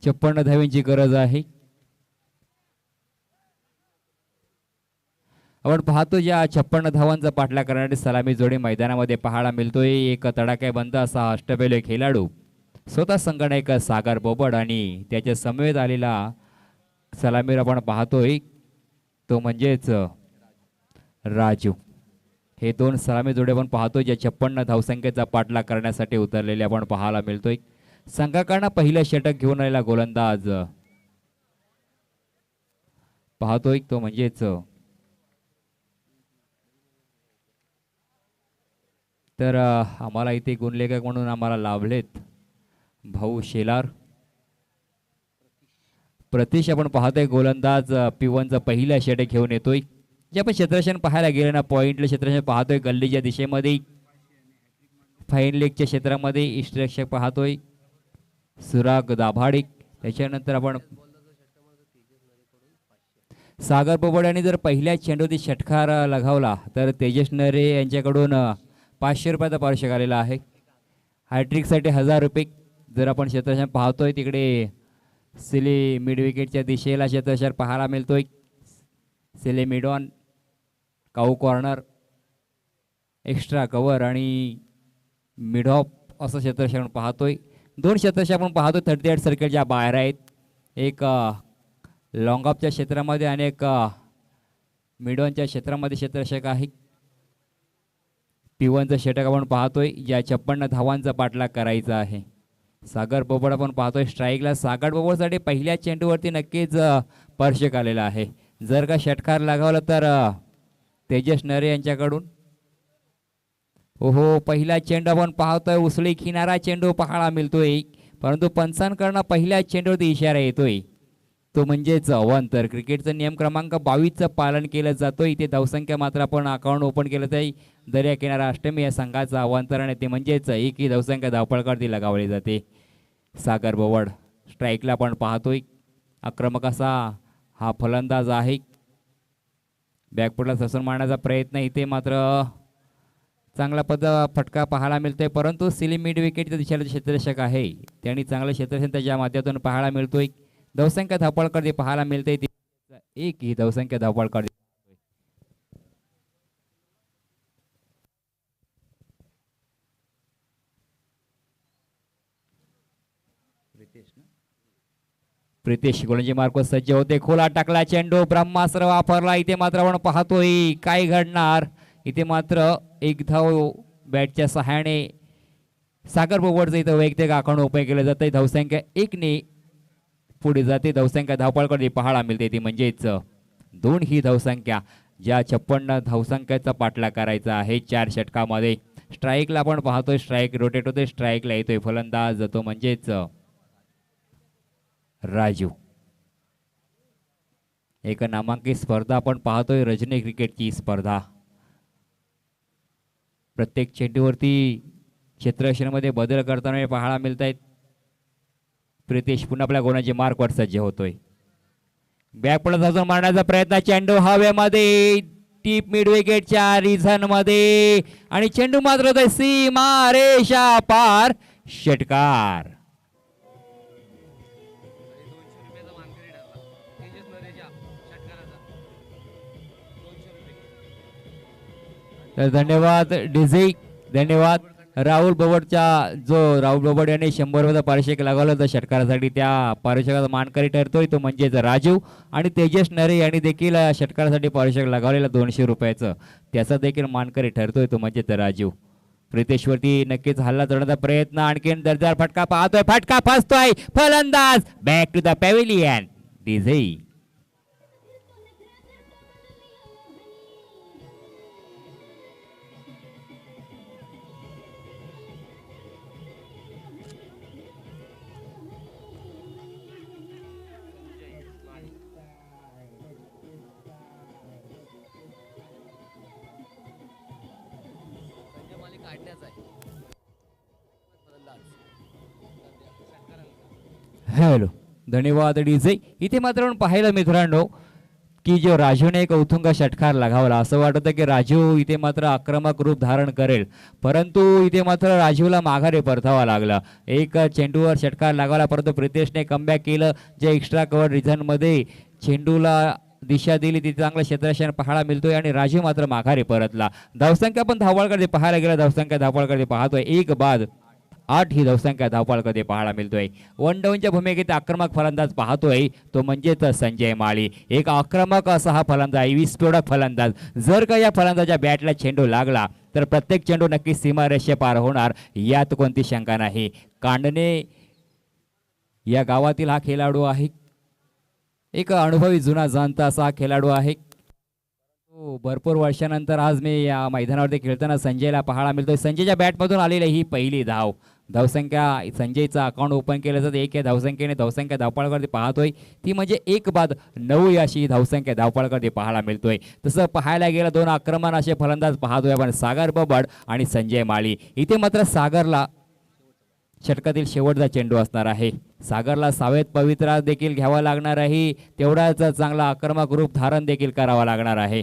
56 धावांची गरज आहे. आपण पाहतो या 56 धावांचा पाठलाग करणारी सलामी जोडी मैदानामध्ये पाहायला मिळतोय. एक तडाख्याबंद असा अष्टपैलू खेळाडू स्वतः संगणक सागर बोबड आणि त्याच्या समवेत आलेला सलामीर आपण पाहतोय तो म्हणजेच राजू. हे दोन सलामी जोडे आपण पाहतोय ज्या 56 धावसंख्येचा पाठलाग करण्यासाठी उतरलेले आपण पाहायला मिळतोय. संघाकडनं पहिलं षटक घेऊन आलेला गोलंदाज पाहतोय तो म्हणजेच तर आम्हाला इथे गुणलेखक म्हणून आम्हाला लाभलेत भाऊ शेलार प्रतीश. आपण पाहतोय गोलंदाज P1चा पहिला षटक घेऊन येतोय जे आपण क्षेत्ररक्षण पाहायला गेलो ना, पॉईंटला क्षेत्ररक्षण पाहतोय गल्लीच्या दिशेमध्ये, फाईन लेगच्या क्षेत्रामध्ये इष्टरक्षक पाहतोय सुराग दाभाडिक. त्याच्यानंतर आपण सागर बोबड यांनी जर पहिल्या चेंडूवरती षटकार लगावला तर तेजस नरे यांच्याकडून 500 रुपयाचा पारितोषिक आलेला आहे. हॅट्रिकसाठी 1000 रुपये. जर आपण क्षेत्ररक्षण पाहतोय तिकडे सिली मिड विकेटच्या दिशेला क्षेत्ररक्षण पाहायला मिळतोय. सिले मिडॉन, काऊ कॉर्नर, एक्स्ट्रा कव्हर आणि मिडॉप असं क्षेत्ररक्षण पाहतोय. 2 क्षेत्ररक्षक आपण पाहतोय 38 सर्कलच्या बाहेर आहेत. एक लॉंग ऑफच्या क्षेत्रामध्ये आणि एक मिडॉनच्या क्षेत्रामध्ये क्षेत्ररक्षक आहे. P1चं षटक आपण पाहतोय, या 56 धावांचा पाठलाग करायचा आहे. सागर बोबड आपण पाहतोय स्ट्राईकला. सागर बोबडसाठी पहिल्या चेंडूवरती नक्कीच स्पर्शक आलेला आहे. जर का षटकार लगावला तर तेजस नरे यांच्याकडून. हो, पहिला चेंडू आपण पाहतोय उसळी किनारा चेंडू पाहायला मिळतोय, परंतु पंचांकडनं पहिल्या चेंडूवरती इशारा येतोय, तो म्हणजेच अवांतर. क्रिकेटचा नियम क्रमांक 22चं पालन केलं जातं. इथे धावसंख्या मात्र आपण अकाउंट ओपन केलं तर दर्या किनारा अष्टमी या संघाचं अवांतर आणि ते म्हणजेच एक ही धावसंख्या धावपळकरती लगावली जाते. सागर बोबड स्ट्राईकला आपण पाहतोय. आक्रमक असा हा फलंदाज आहे. बॅकफुटला ससून मारण्याचा प्रयत्न, इथे मात्र चांगला फटका पाहायला मिळतोय, परंतु सिली मिड विकेटच्या दिशेला क्षेत्ररक्षक आहे त्यांनी चांगलं क्षेत्ररक्षण त्याच्या माध्यमातून पाहायला मिळतोय. धावसंख्या धावपळकरती पाहायला मिळते, एक ही धावसंख्या धावपळकरती. प्रितेश गोलंदाजी मार्को सज्ज होते. खोला टाकला चेंडू, ब्रह्मास्त्र वापरला. इथे मात्र आपण पाहतोय काय घडणार. इथे मात्र एक धाव बॅटच्या सहाय्याने सागर बोबडचं इथं वैयक्तिक आकडून उपाय केलं जातं. धावसंख्या 1 ने पुढे जाते. धावसंख्या धावपळकडे पाहायला मिळते ती म्हणजेच 2 ही धावसंख्या, ज्या 56 धावसंख्येचा पाठलाग करायचा आहे 4 षटकामध्ये. स्ट्राईकला आपण पाहतोय स्ट्राईक रोटेट होते, स्ट्राईकला येतोय फलंदाज तो म्हणजेच राजू. एक नामांकित स्पर्धा आपण पाहतोय, रजनी क्रिकेटची स्पर्धा. प्रत्येक चेंडूवरती क्षेत्ररक्षणामध्ये बदल करताना पाहायला मिळत आहेत. प्रितेश पुन्हा आपल्या गोलांची मार्कवर सज्ज होतोय. बॅक पडत अजून मारण्याचा प्रयत्न, चेंडू हवेमध्ये टीप मिड विकेटच्या रिझन मध्ये आणि चेंडू मात्र सीमा रेषा पार, षटकार. तर धन्यवाद डीझी, धन्यवाद. राहुल बोबडच्या राहुल बोबड यांनी 100 रुपयाचा पारितोषिक लागवलं होतं षटकारासाठी, त्या पारितोषिकाचा मानकरी ठरतोय तो म्हणजेच राजू. आणि तेजस नरे यांनी देखील षटकारासाठी पारितोषिक लागवलेलं 200 रुपयाचं, त्याचा देखील मानकरी ठरतोय तो म्हणजेच राजू. प्रितेशवरती नक्कीच हल्ला चढण्याचा प्रयत्न, आणखीन दर्जेदार फटका पाहतोय, फटका फसतोय, फलंदाज back to the pavilion. DJ hello, धन्यवाद डीजे. इथे मात्र आपण पाहिलं मित्रांनो की जो राजूने एक उत्तुंग षटकार लगावला, असं वाटतं की राजू इथे मात्र आक्रमक रूप धारण करेल, परंतु इथे मात्र राजूला माघारी परतावा लागला. एक चेंडूवर षटकार लगावला, परंतु प्रितेशने कमबॅक केलं. जे एक्स्ट्रा कव्हर रिझनमध्ये चेंडूला दिशा दिली ती चांगलं क्षेत्ररक्षण पाहायला मिळतोय आणि राजू मात्र माघारी परतला. धावसंख्या पण धावपळकडे पाहायला गेला, धावसंख्या धावपळकडे पाहतोय 1 बाद 8 ही धावसंख्या धावपळकडे पाहायला मिळतोय. 1 डाऊनच्या भूमिकेत आक्रमक फलंदाज पाहतोय तो म्हणजेच संजय माळी. एक आक्रमक असा हा फलंदाज, विस्फोटक फलंदाज. जर का या फलंदाजाच्या बॅटला चेंडू लागला तर प्रत्येक चेंडू नक्की सीमारेषे पार होणार, यात कोणती शंका नाही. कांडणे या गावातील हा खेळाडू आहे, एक अनुभवी जुना जाणता असा हा खेळाडू आहे. भरपूर वर्षानंतर आज मी या मैदानावरती खेळताना संजयला पाहायला मिळतोय. संजयच्या बॅटमधून आलेली ही पहिली धाव धावसंख्या संजयचा अकाउंट ओपन केलं जातं 1 या धावसंख्येने धावसंख्या धावपळावरती पाहतोय ती म्हणजे 1 बाद 9 ही अशी धावसंख्या धावपळावरती पाहायला मिळतोय. तसं पाहायला गेलं 2 आक्रमण असे फलंदाज पाहतोय आपण सागर बोबड आणि संजय माळी. इथे मात्र सागरला षटकातील शेवटचा चेंडू असणार आहे. सागरला सावेत पवित्रा देखील घ्यावा लागणार आहे, तेवढाच चांगला आक्रमक रूप धारण देखील करावा लागणार आहे,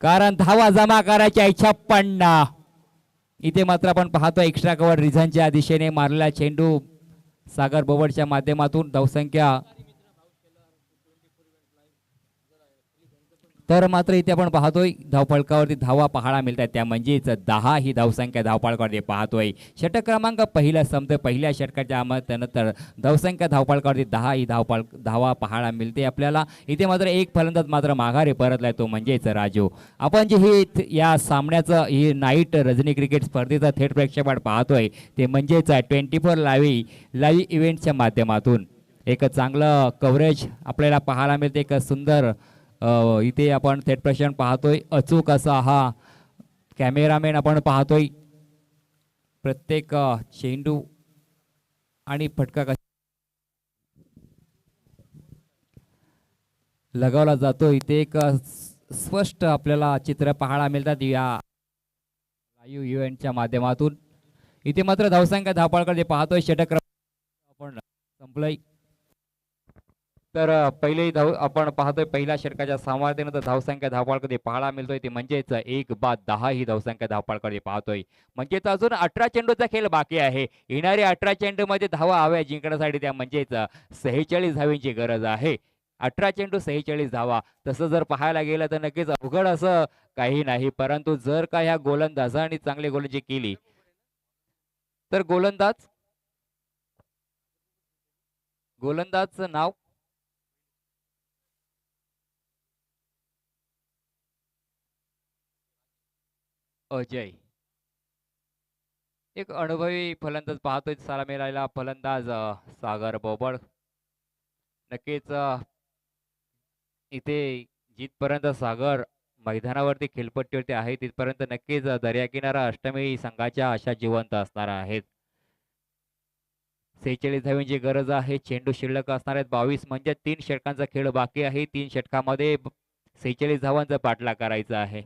कारण धावा जमा करायच्या इच्छा पण इथे मात्र आपण पाहतो एक्स्ट्रा कव्हर रिझनच्या दिशेने मारलेला चेंडू सागर बोबडच्या माध्यमातून धावसंख्या तर मात्र इथे आपण पाहतोय धावफलकावरती धावा पाहायला मिळतात त्या म्हणजेच 10 ही धावसंख्या धावफलकावरती पाहतोय. षटक क्रमांक पहिला संपतोय पहिल्या षटकाच्या त्यानंतर धावसंख्या धावफलकावरती 10 ही धावा पाहायला मिळते आपल्याला. इथे मात्र एक फलंदाज मात्र माघारी परतलाय तो म्हणजेच राजू. आपण जे हे या सामन्याचं ही नाईट रजनी क्रिकेट स्पर्धेचा थेट प्रक्षेपण पाहतोय ते म्हणजेच 24 लाईव्ह इव्हेंटच्या माध्यमातून एक चांगलं कव्हरेज आपल्याला पाहायला मिळते. एक सुंदर इथे आपण थेट प्रक्षेपण पाहतोय अचूक असा हा कॅमेरामॅन आपण पाहतोय. प्रत्येक चेंडू आणि फटका लगावला जातो. इथे एक स्पष्ट आपल्याला चित्र पाहायला मिळतात या लाईव्ह इव्हेंटच्या माध्यमातून. इथे मात्र धावसंख्या धावपळाकडे पाहतोय षटक आपण संपलंय. तर पहिले आपण पाहतोय पहिल्या षटकाच्या समाप्तीनंतर धावसंख्या धावपळाकडे पाहायला मिळतोय ते म्हणजेच 1 बाद 10 ही धावसंख्या धावपळाकडे पाहतोय. म्हणजेच अजून 18 चेंडूचा खेळ बाकी आहे. येणारे 18 चेंडू मध्ये धावा हव्या जिंकण्यासाठी त्या म्हणजेच 46 धावांची गरज आहे. 18 चेंडू 46 धावा. तसं जर पाहायला गेलं तर नक्कीच अवघड असं काही नाही, परंतु जर का ह्या गोलंदाजांनी चांगली गोलंदाजी केली तर गोलंदाजचं नाव अजय. एक अनुभवी फलंदाज पाहतोय सलामीला फलंदाज सागर बोबड. नक्कीच इथे जिथपर्यंत सागर मैदानावरती खेळपट्टीवरती आहे तिथपर्यंत नक्कीच दर्याकिनारा अष्टमी संघाच्या आशा जिवंत असणार आहेत. 46 धावांची गरज आहे. चेंडू शिल्लक असणार आहेत 22 म्हणजे 3 षटकांचा खेळ बाकी आहे. 3 षटकामध्ये 46 धावांचा पाठलाग करायचा आहे.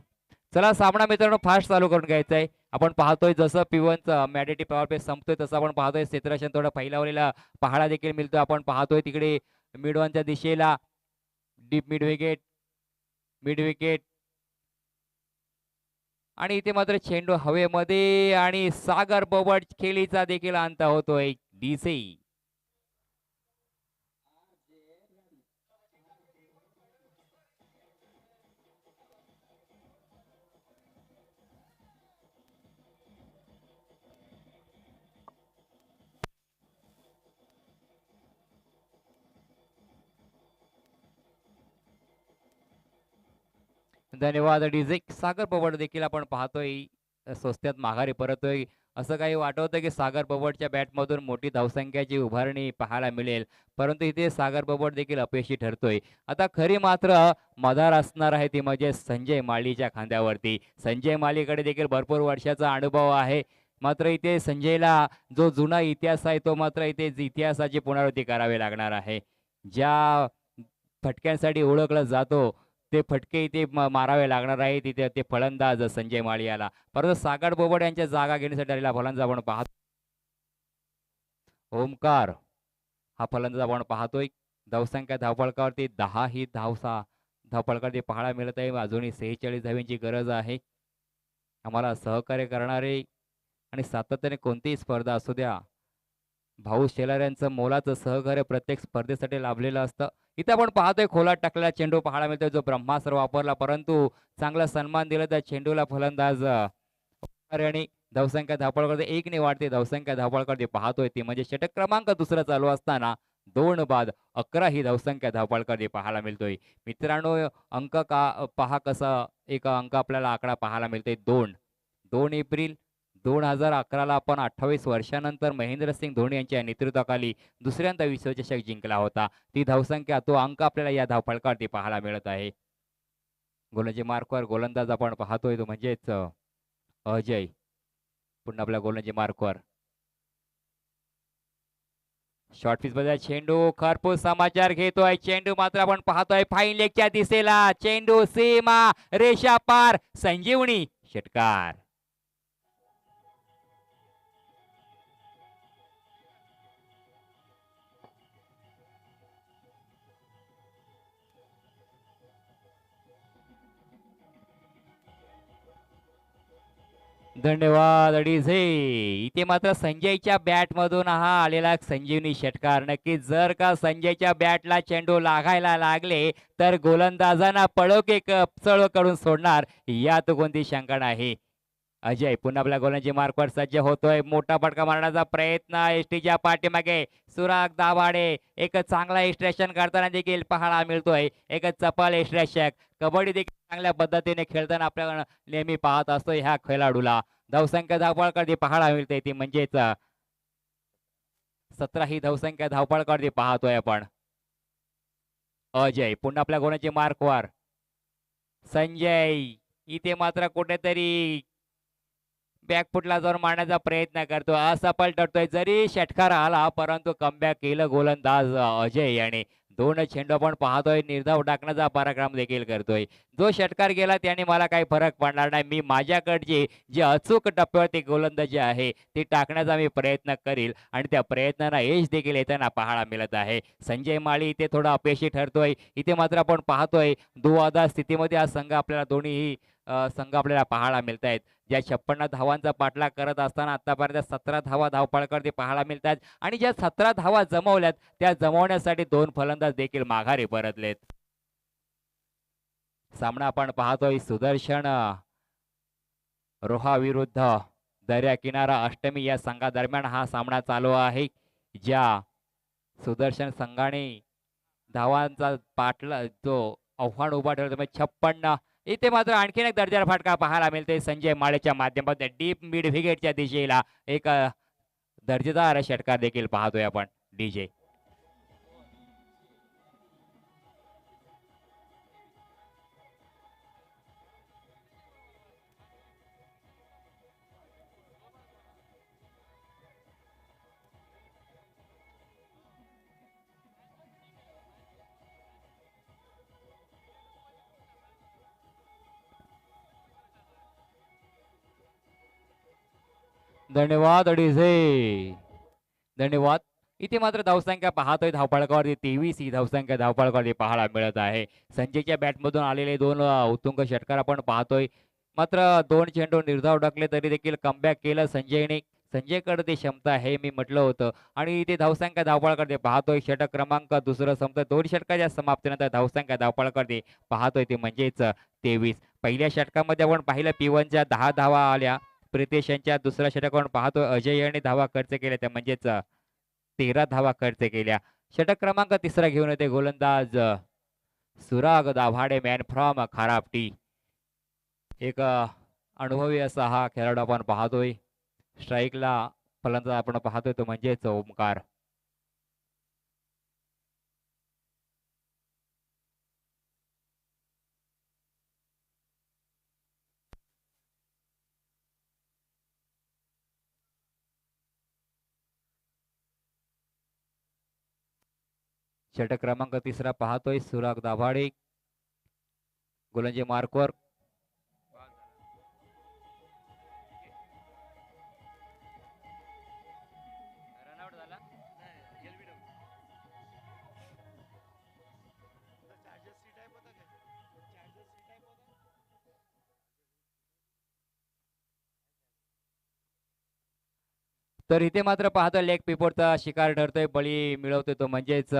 चला सामना मित्रांनो फास्ट चालू करून घ्यायचा आहे. आपण पाहतोय जसं पिवनचं मॅडेटी पॉवर प्ले संपतोय तसं आपण पाहतोय क्षेत्ररक्षण थोडं फैलावलेला पाहायला देखील मिळतोय. आपण पाहतोय तिकडे मिडवनच्या दिशेला डीप मिड विकेट आणि इथे मात्र चेंडू हवेमध्ये आणि सागर बोबड खेळीचा देखील अंत होतोय. डीसी धन्यवाद डीजे. सागर बोबड देखील आपण पाहतोय स्वस्त्यात माघारी परतोय. असं काही वाटवतं की सागर बोबडच्या बॅटमधून मोठी धावसंख्याची उभारणी पाहायला मिळेल, परंतु इथे सागर बोबड देखील अपयशी ठरतोय. आता खरी मात्र मदार असणार आहे ती म्हणजे संजय माळीच्या खांद्यावरती. संजय माळीकडे देखील भरपूर वर्षाचा अनुभव आहे, मात्र इथे संजयला जो जुना इतिहास आहे तो मात्र इथे इतिहासाची पुनरावृत्ती करावी लागणार आहे. ज्या फटक्यांसाठी ओळखला जातो ते फटके इथे मारावे लागणार आहे. तिथे ते फलंदाज संजय माळी याला, परंतु सागर बोबड यांच्या जागा घेण्यासाठी आलेला फलंदाज आपण पाहतो ओमकार. हा फलंदाज आपण पाहतोय. धावसंख्या धावफलकावरती 10 ही धावफलकावरती पाहायला मिळत आहे. अजूनही 46 धावांची गरज आहे. आम्हाला सहकार्य करणारे आणि सातत्याने कोणतीही स्पर्धा असू द्या भाऊ शेलार यांचं मोलाचं सहकार्य प्रत्येक स्पर्धेसाठी लाभलेलं असतं. इथे आपण पाहतोय खोलात टाकलेला चेंडू पाहायला मिळतोय जो ब्रह्मास्त्र वापरला, परंतु चांगला सन्मान दिला त्या चेंडूला फलंदाज आणि धावसंख्या धावपळाकडे 1 ने वाढते. धावसंख्या धावपळाकडे पाहतोय ती म्हणजे षटक क्रमांक दुसरा चालू असताना 2 बाद 11 ही धावसंख्या धावपळाकडे पाहायला मिळतोय. मित्रांनो अंक पहा कसा एक अंक आपल्याला आकडा पाहायला मिळतोय 2 एप्रिल 2011ला आपण 28 वर्षानंतर महेंद्रसिंग धोनी यांच्या नेतृत्वाखाली दुसऱ्यांदा विश्वचषक जिंकला होता. ती धावसंख्या तो अंक आपल्याला या धावफलकावरती पाहायला मिळत आहे. गोलंदाजी मार्कवर गोलंदाज आपण पाहतोय तो म्हणजेच अजय. पुन्हा आपल्या गोलंदाजी मार्कवर शॉर्ट पिच मध्ये चेंडू खरपूस समाचार घेतोय. चेंडू मात्र आपण पाहतोय फाईन लेगच्या दिशेला. चेंडू सीमा रेषा पार. संजीवनी षटकार. धन्यवाद अडीझे. इथे मात्र संजयच्या बॅट मधून हा आलेला संजीवनी षटकार. नक्कीच जर का संजयच्या बॅटला चेंडू लागायला लागले तर गोलंदाजांना पळोके चळ करून सोडणार यात कोणती शंका नाही. अजय पुन्हा आपल्या गोलंदाजी मार्कवर सज्ज होतोय. मोठा फटका मारण्याचा प्रयत्न एसटीच्या पाठीमागे. सुराग दाभाडे एक चांगला एक्स्ट्रेशन करताना देखील पाहायला मिळतोय. एक चपल एक्स्ट्रेशक. कबड्डी देखील चांगल्या पद्धतीने खेळताना आपल्याला नेहमी पाहत असतो ह्या खेळाडूला. धावसंख्या धावपळ पाहायला मिळते ती म्हणजेच 17 ही धावसंख्या धावपळ पाहतोय आपण. अजय पुन्हा आपल्या गोलंदाजी मार्कवर. संजय इथे मात्र कुठेतरी बॅकफुटला जाऊन मारण्याचा प्रयत्न करतो. असफल ठरतोय. जरी षटकार आला परंतु कमबॅक केलं गोलंदाज अजय याने. 2 चेंडू आपण पाहतोय. निर्धाव टाकण्याचा पराक्रम देखील करतोय. जो षटकार गेला त्याने मला काही फरक पडणार नाही. मी माझ्याकडची जी अचूक टप्प्यावरती गोलंदाजी आहे ती टाकण्याचा मी प्रयत्न करील आणि त्या प्रयत्नांना यश देखील येताना पाहायला मिळत आहे. संजय माळी इथे थोडा अपयशी ठरतोय. इथे मात्र आपण पाहतोय दुआदा स्थितीमध्ये हा संघ आपल्याला दोन्ही संघ आपल्याला पाहायला मिळत आहेत. ज्या 56 धावांचा पाठलाग करत असताना आतापर्यंत 17 धावा धावपळकर पाहायला मिळतात आणि ज्या 17 धावा जमवल्यात त्या जमवण्यासाठी 2 फलंदाज देखील माघारी परतलेत. सामना आपण पाहतोय सुदर्शन रोहा विरुद्ध दर्या किनारा अष्टमी या संघादरम्यान हा सामना चालू आहे. ज्या सुदर्शन संघाने धावांचा पाठला जो आव्हान उभा ठेवला 56. इथे मात्र आणखीन एक दर्जाचा फटका पाहायला मिळते संजय माळेच्या माध्यमातून. डीप मिड विकेटच्या दिशेला एक दर्जेदार षटकार देखील पाहतोय आपण. डीजे धन्यवाद अडीझे. धन्यवाद. इथे मात्र धावसंख्या पाहतोय धावपळकावरती 23 ही धावसंख्या धावपळकावरती पाहायला मिळत आहे. संजयच्या बॅटमधून आलेले 2 उत्तुंग षटकार आपण पाहतोय. मात्र 2 चेंडू निर्धाव टाकले तरी देखील कमबॅक केलं संजयने. संजयकडे ती क्षमता आहे मी म्हटलं होतं आणि इथे धावसंख्या धावपळकडे पाहतोय. षटक क्रमांक दुसरं संपतं. 2 षटकाच्या समाप्तीनंतर धावसंख्या धावपळकडे पाहतोय ते म्हणजेच 23. पहिल्या षटकामध्ये आपण पाहिलं P1च्या 10 धावा आल्या. प्रितेश यांच्या दुसऱ्या षटकावरून पाहतोय अजय यांनी धावा खर्च केल्या त्या म्हणजेच 13 धावा खर्च केल्या. षटक क्रमांक तिसरा घेऊन येते गोलंदाज सुराग दाभाडे मॅन फ्रॉम खारापटी. एक अनुभवी असा हा खेळाडू आपण पाहतोय. स्ट्राईकला फलंदाज आपण पाहतोय तो म्हणजेच ओमकार. षटक क्रमांक तिसरा पाहतोय सुराग दाभाडे. गोलंदाजी मार्कवर. तर इथे मात्र पाहतो लेग पिपोटचा शिकार ठरतोय. बळी मिळवतोय तो म्हणजेच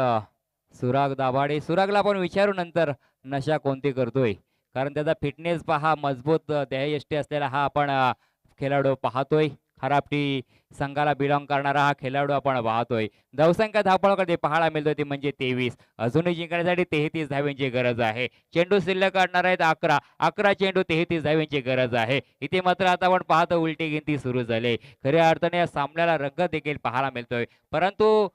सुराग दाभाडे. सुरागला आपण विचारू नंतर नशा कोणती करतोय कारण त्याचा फिटनेस पहा मजबूत देहयष्टी असलेला हा आपण खेळाडू पाहतोय. खरापटी संघाला बिलॉंग करणारा हा खेळाडू आपण पाहतोय. धावसंख्या धावपळकडे पाहायला मिळतोय ती म्हणजे 23. अजूनही जिंकण्यासाठी 33 धाव्यांची गरज आहे. चेंडू शिल्लक काढणार आहेत 11 चेंडू 33 धाव्यांची गरज आहे. इथे मात्र आता आपण पाहतो उलटी गिनती सुरू झाली. खऱ्या अर्थाने या सामन्याला रंग देखील पाहायला मिळतोय परंतु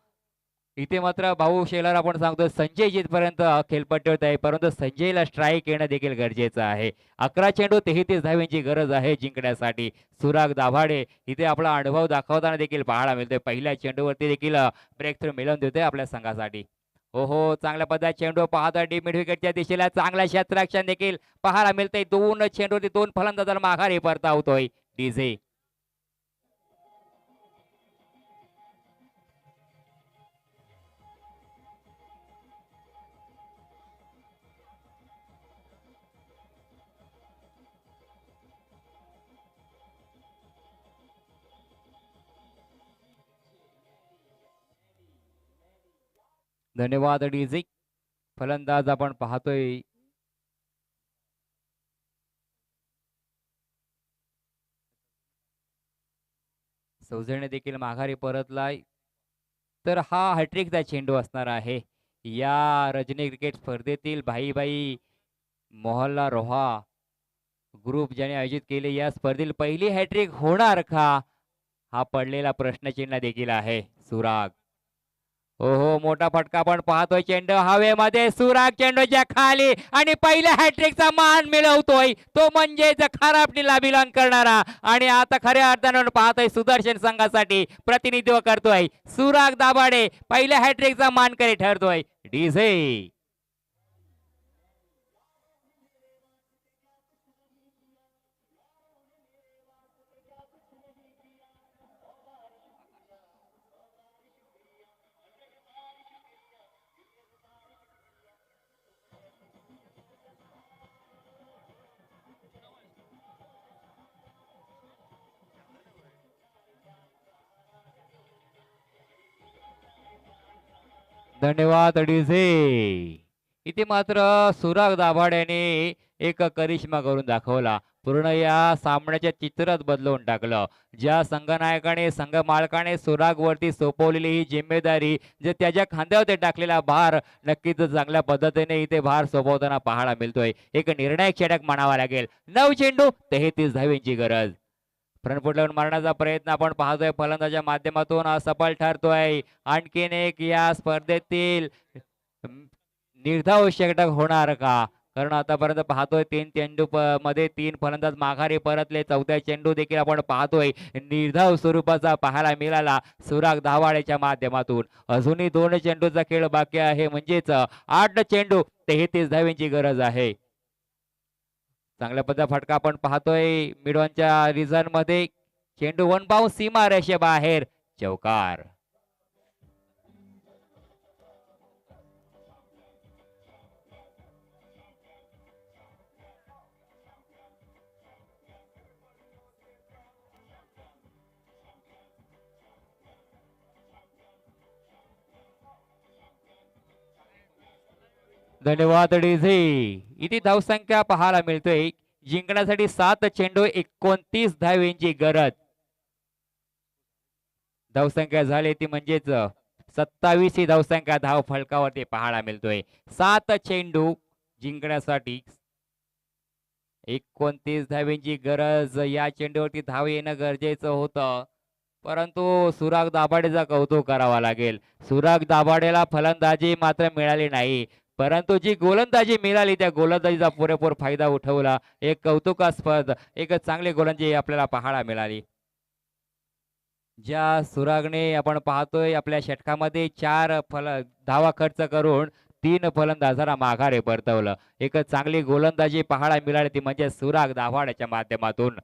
इथे मात्र भाऊ शेलार आपण सांगतो संजय जिथपर्यंत खेळपट्टीवर आहे, परंतु संजयला स्ट्राईक येणं देखील गरजेचं आहे. 11 चेंडू 33 धावांची गरज आहे जिंकण्यासाठी. सुराग दाभाडे इथे आपला अनुभव दाखवताना देखील पाहायला मिळतोय. पहिल्या चेंडूवरती देखील ब्रेक थ्रू मिळवून देतोय आपल्या संघासाठी. हो हो, चांगल्या पद्धतीने चेंडू पाहतोय डीप मिड विकेटच्या दिशेला चांगला क्षेत्ररक्षण देखील पाहायला मिळतंय. 2 चेंडूवरती 2 फलंदाजाला माघारी परतावतोय डीजे. धन्यवाद डीजे. फलंदाज आपण पाहतोय सौजन्य देखील माघारी परतलाय. तर हा हॅट्रिकचा चेंडू असणार आहे. या रजनी क्रिकेट स्पर्धेतील भाई भाई मोहल्ला रोहा ग्रुप ज्याने आयोजित केले या स्पर्धेतील पहिली हॅट्रिक होणार का, हा पडलेला प्रश्नचिन्ह देखील आहे. सुराग, हो हो, मोठा फटका पण पाहतोय. चेंडू हवेमध्ये, सुराग चेंडूच्या खाली आणि पहिल्या हॅट्रिकचा मान मिळवतोय. तो म्हणजेच खराबनीला बिलॉंग करणारा आणि आता खऱ्या अर्थानं पाहतोय सुदर्शन संघासाठी प्रतिनिधित्व करतोय सुराग दाभाडे. पहिल्या हॅट्रिकचा मानकरी ठरतोय डीझे. धन्यवाद डीजे. इथे मात्र सुराग दाभाड्याने एक करिश्मा करून दाखवला. पूर्ण या सामन्याच्या चित्रच बदलवून टाकलं. ज्या संघनायकाने संघ मालकाने सुराग वरती सोपवलेली ही जिम्मेदारी, जे त्याच्या खांद्यावरती टाकलेला भार, नक्कीच चांगल्या पद्धतीने इथे भार सोपवताना पाहायला मिळतोय. एक निर्णायक षटक म्हणावा लागेल. 9 चेंडू 33 धावेंची गरज. फ्रंट फुट लावून मारण्याचा प्रयत्न आपण पाहतोय फलंदाजाच्या माध्यमातून असफल ठरतोय. आणखीन एक या स्पर्धेतील निर्धाव षटक होणार का, कारण आतापर्यंत पाहतोय 3 चेंडू मध्ये 3 फलंदाज माघारी परतले. चौथ्या चेंडू देखील आपण पाहतोय निर्धाव स्वरूपाचा पाहायला मिळाला सुराग दाभाडेच्या माध्यमातून. अजूनही 2 चेंडूचा खेळ बाकी आहे, म्हणजेच 8 चेंडू 33 धावेंची गरज आहे. चांगल्या पद्धतीचा फटका आपण पाहतोय मिडवनच्या रिझन मध्ये. चेंडू वन बाउंस सीमा रेषेबाहेर, चौकार. धन्यवाद डीझे. इथे धावसंख्या पाहायला मिळतोय जिंकण्यासाठी 7 चेंडू 29 धावेंची गरज. धावसंख्या झाली ती म्हणजेच 27 ही धावसंख्या धाव फलकावरती पाहायला मिळतोय. 7 चेंडू जिंकण्यासाठी 29 धावेंची गरज. या चेंडूवरती धाव येणं गरजेचं होतं, परंतु सुराग दाभाडेचा कौतुक करावा लागेल. सुराग दाभाडेला फलंदाजी मात्र मिळाली नाही, परंतु जी गोलंदाजी मिळाली त्या गोलंदाजीचा पुरेपूर फायदा उठवला. एक कौतुकास्पद, एक चांगली गोलंदाजी आपल्याला पाहायला मिळाली. ज्या सुरागने आपण पाहतोय आपल्या षटकामध्ये 4 धावा खर्च करून 3 फलंदाजांना माघारी परतवलं. एक चांगली गोलंदाजी पाहायला मिळाली ती म्हणजे सुराग दाभाडेच्या माध्यमातून.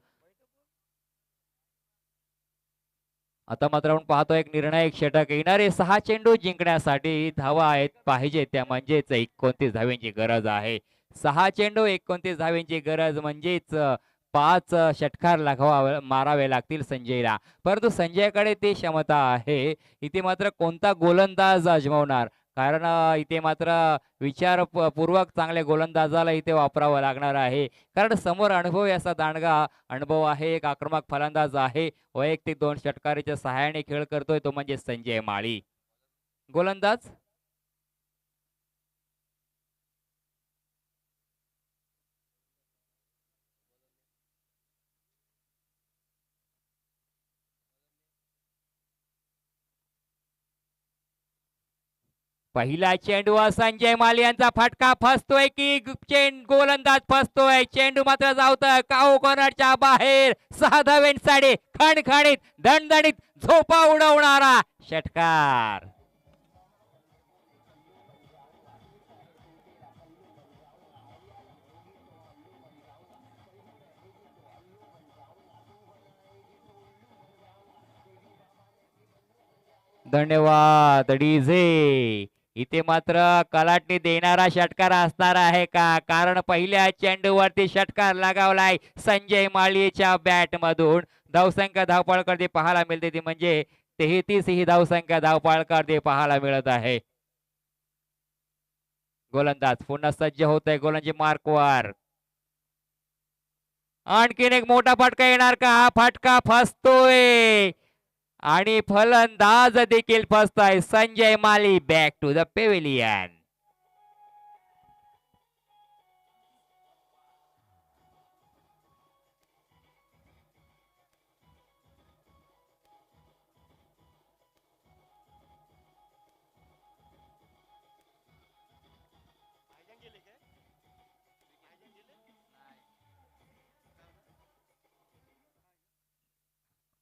आता मात्र आपण पाहतो एक निर्णायक षटक. येणारे 6 चेंडू जिंकण्यासाठी धावा आहेत पाहिजे त्या म्हणजेच 29 धावेंची गरज आहे. 6 चेंडू 29 धावेंची गरज म्हणजेच 5 षटकार मारावे लागतील संजयला, परंतु संजयकडे ती क्षमता आहे. इथे मात्र कोणता गोलंदाज अजमावणार, कारण इथे मात्र विचारपूर्वक चांगल्या गोलंदाजाला इथे वापरावं लागणार आहे, कारण समोर अनुभव असा दांडगा अनुभव आहे. एक आक्रमक फलंदाज आहे. वैयक्तिक 2 षटकारीच्या सहाय्याने खेळ करतोय तो म्हणजे संजय माळी. गोलंदाज पहिला चेंडू संजय माली यांचा फटका फसतोय की गोलंदाज फसतोय. चेंडू मात्र जावतं काऊ कॉर्नरच्या बाहेर. 6 धावांसाठी खणखणीत दणदणीत झोपा उडवणारा षटकार. धन्यवाद डीजे. इथे मात्र कलाटणी देणारा षटकार असणार आहे का, कारण पहिल्या चेंडूवरती षटकार लगावलाय संजय माळीच्या बॅट मधून. धावसंख्या धावपळ करते पाहायला मिळते ती म्हणजे 33 ही धावसंख्या धावपळ करते पाहायला मिळत आहे. गोलंदाज पुन्हा सज्ज होत आहे गोलंदाजी मार्कवर. आणखीन एक मोठा फटका येणार का, हा फटका फसतोय आणि फलंदाज देखील फसतोय. संजय माली बॅक टू द पेव्हिलियन.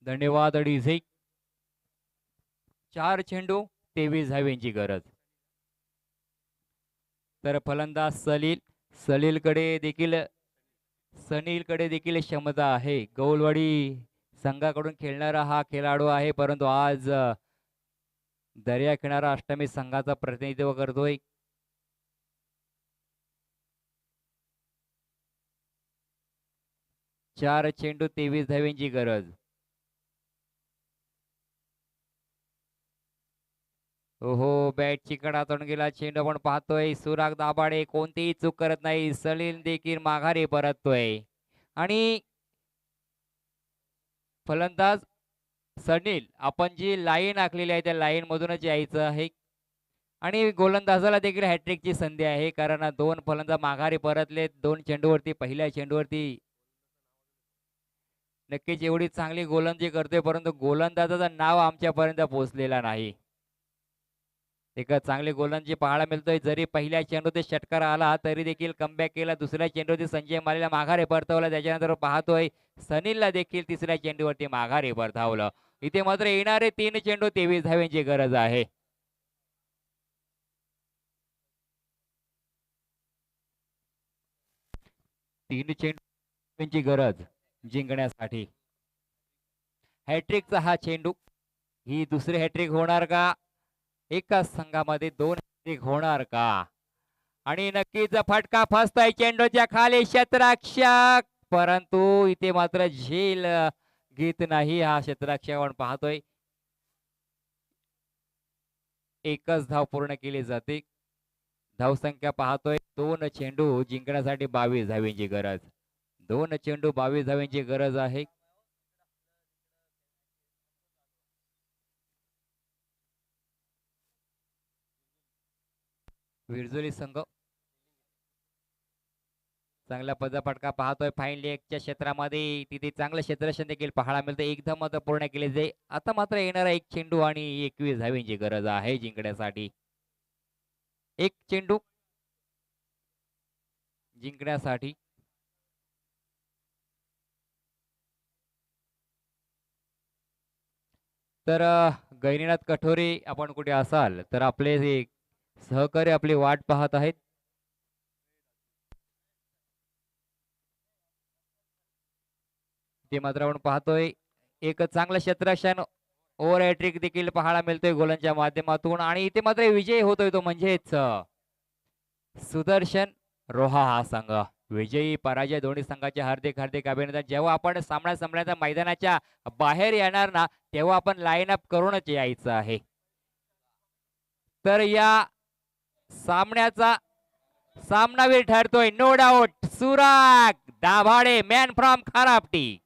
धन्यवाद डीजे. 4 चेंडू 23 धावेंची गरज. तर फलंदाज सलीलकडे देखील क्षमता आहे. गौलवाडी संघाकडून खेळणारा हा खेळाडू आहे, परंतु आज दर्या किनारा अष्टमी संघाचा प्रतिनिधित्व करतोय. चार चेंडू 23 धावेंची गरज. ओहो, बॅटची कडा तोडून गेला चेंडू आपण पाहतोय. सुराग दाभाडे कोणतीही चूक करत नाही. सलील देखील माघारी परततोय आणि फलंदाज सनील आपण जी लाईन आखलेली आहे त्या लाईन मधूनच यायचं आहे आणि गोलंदाजाला देखील हॅट्रिकची संधी आहे, कारण 2 फलंदाज माघारी परतले 2 चेंडूवरती. पहिल्या चेंडूवरती नक्कीच एवढी चांगली गोलंदाजी करतोय, परंतु गोलंदाजाचं नाव आमच्यापर्यंत पोहोचलेला नाही. एक चांगली गोलंदाजी पाहायला मिळतोय. जरी पहिल्या चेंडूत षटकार आला तरी देखील कमबॅक केला. दुसऱ्या चेंडूवरती संजय मालीला माघारी परतवलं. त्याच्यानंतर पाहतोय सनीलला देखील तिसऱ्या चेंडूवरती माघारी परतावलं. इथे मात्र येणारे 3 चेंडू 23 धावेंची गरज आहे. तीन चेंडूची गरज जिंकण्यासाठी. हॅट्रिकचा हा चेंडू, ही दुसरी हॅट्रिक होणार का, एकाच संघामध्ये 2 हॅट्रिक होणार का. आणि नक्कीच फटका फसतोय चेंडूच्या खाली क्षेत्ररक्षक, परंतु इथे मात्र झेल घेत नाही हा क्षेत्ररक्षक. आपण पाहतोय एकच धाव पूर्ण केली जाते. धावसंख्या पाहतोय 2 चेंडू जिंकण्यासाठी 22 धावेंची गरज. 2 चेंडू 22 धावेंची गरज आहे. विरजोली संघ चांगला फटका पाहतोय. फाईन लेगच्या क्षेत्रामध्ये तिथे चांगलं क्षेत्ररक्षण देखील पाहायला मिळतं. एकदा मात्र पूर्ण केले जाईल. आता मात्र येणारा 1 चेंडू आणि 21 धावेंची गरज आहे जिंकण्यासाठी. 1 चेंडू जिंकण्यासाठी. तर गैरीनाथ कठोरे आपण कुठे असाल तर आपले सहकारी आपली वाट पाहत आहेत. ते मात्र आपण पाहतोय एक चांगलं क्षेत्ररक्षण ओव्हर हॅट्रिक देखील पाहायला मिळतोय गोलांच्या माध्यमातून आणि इथे मात्र विजय होतोय तो म्हणजेच सुदर्शन रोहा हा संघ. विजयी पराजय दोन्ही संघाचे हार्दिक हार्दिक अभिनंदन. जेव्हा आपण सामना संपण्याच्या मैदानाच्या बाहेर येणार ना तेव्हा आपण लाईन अप करूनच यायचं आहे. तर या सामन्याचा सामनावीर ठरतोय नो डाऊट सुराग दाभाडे, मॅन फ्रॉम खारापटी.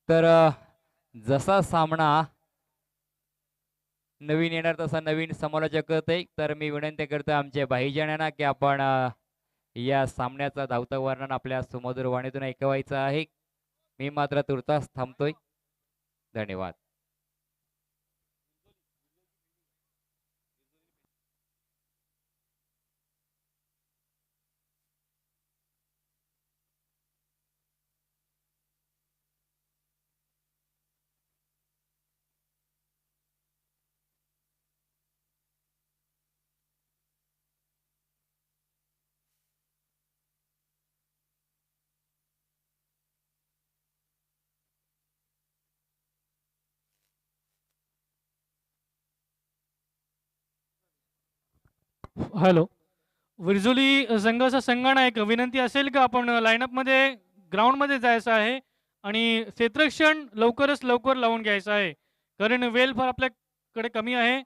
तर जसा सामना नवीन येणार तसा नवीन समालोचक करते, तर मी विनंती करतो आमच्या भाईजान यांना की आपण या सामन्याचा धावता वर्णन आपल्या सुमधुर वाणीतून ऐकवायचं आहे. मी मात्र तुर्तास थांबतोय. धन्यवाद. हॅलो, विरजोली संघाचा संगणक विनंती असेल का आपण लाईनअपमध्ये ग्राउंडमध्ये जायचं आहे आणि क्षेत्ररक्षण लवकरच लवकर लावून घ्यायचं आहे, कारण वेळ फार आपल्याकडे कमी आहे.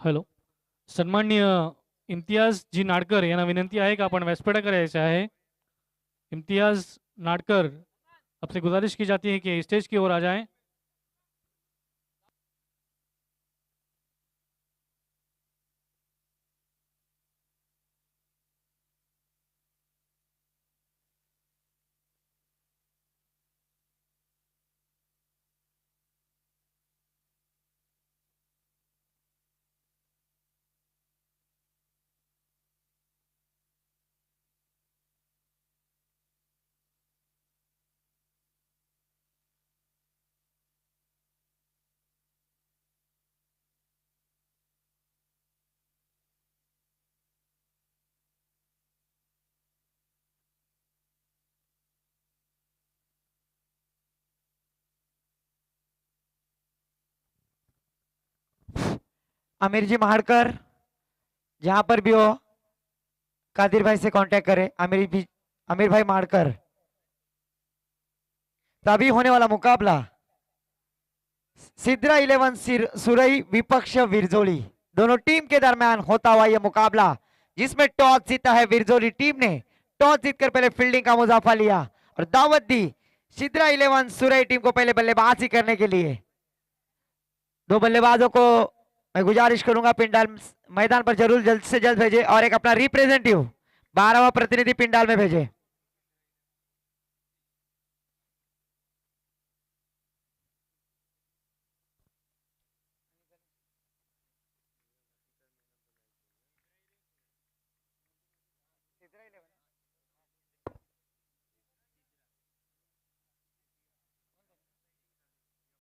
हॅलो, सन्माननीय इम्तियाज जी नाडकर यांना विनंती आहे का आपण व्यासपीठाकडे यायचे आहे. इम्तियाज नाडकर, आपसे गुजारिश की जाती है कि स्टेज की ओर आ जाएं. आमिर जी महाड़कर, जहां पर भी हो कादिर भाई से कांटेक्ट करें. आमिर भाई महाड़कर. तभी होने वाला मुकाबला सिद्रा 11 सुरई विपक्ष विरजोली, दोनों टीम के दरमियान होता हुआ यह मुकाबला, जिसमें टॉस जीता है विरजोली टीम ने. टॉस जीतकर पहले फील्डिंग का मुजाफा लिया और दावत दी सिद्रा 11 सुरई टीम को पहले बल्लेबाजी करने के लिए. दो बल्लेबाजों को मैं गुजारिश करूंगा पिंडाल मैदान पर जरूर जल्द से जल्द भेजे और एक अपना रिप्रेजेंटेटिव 12वां प्रतिनिधि पिंडाल में भेजे.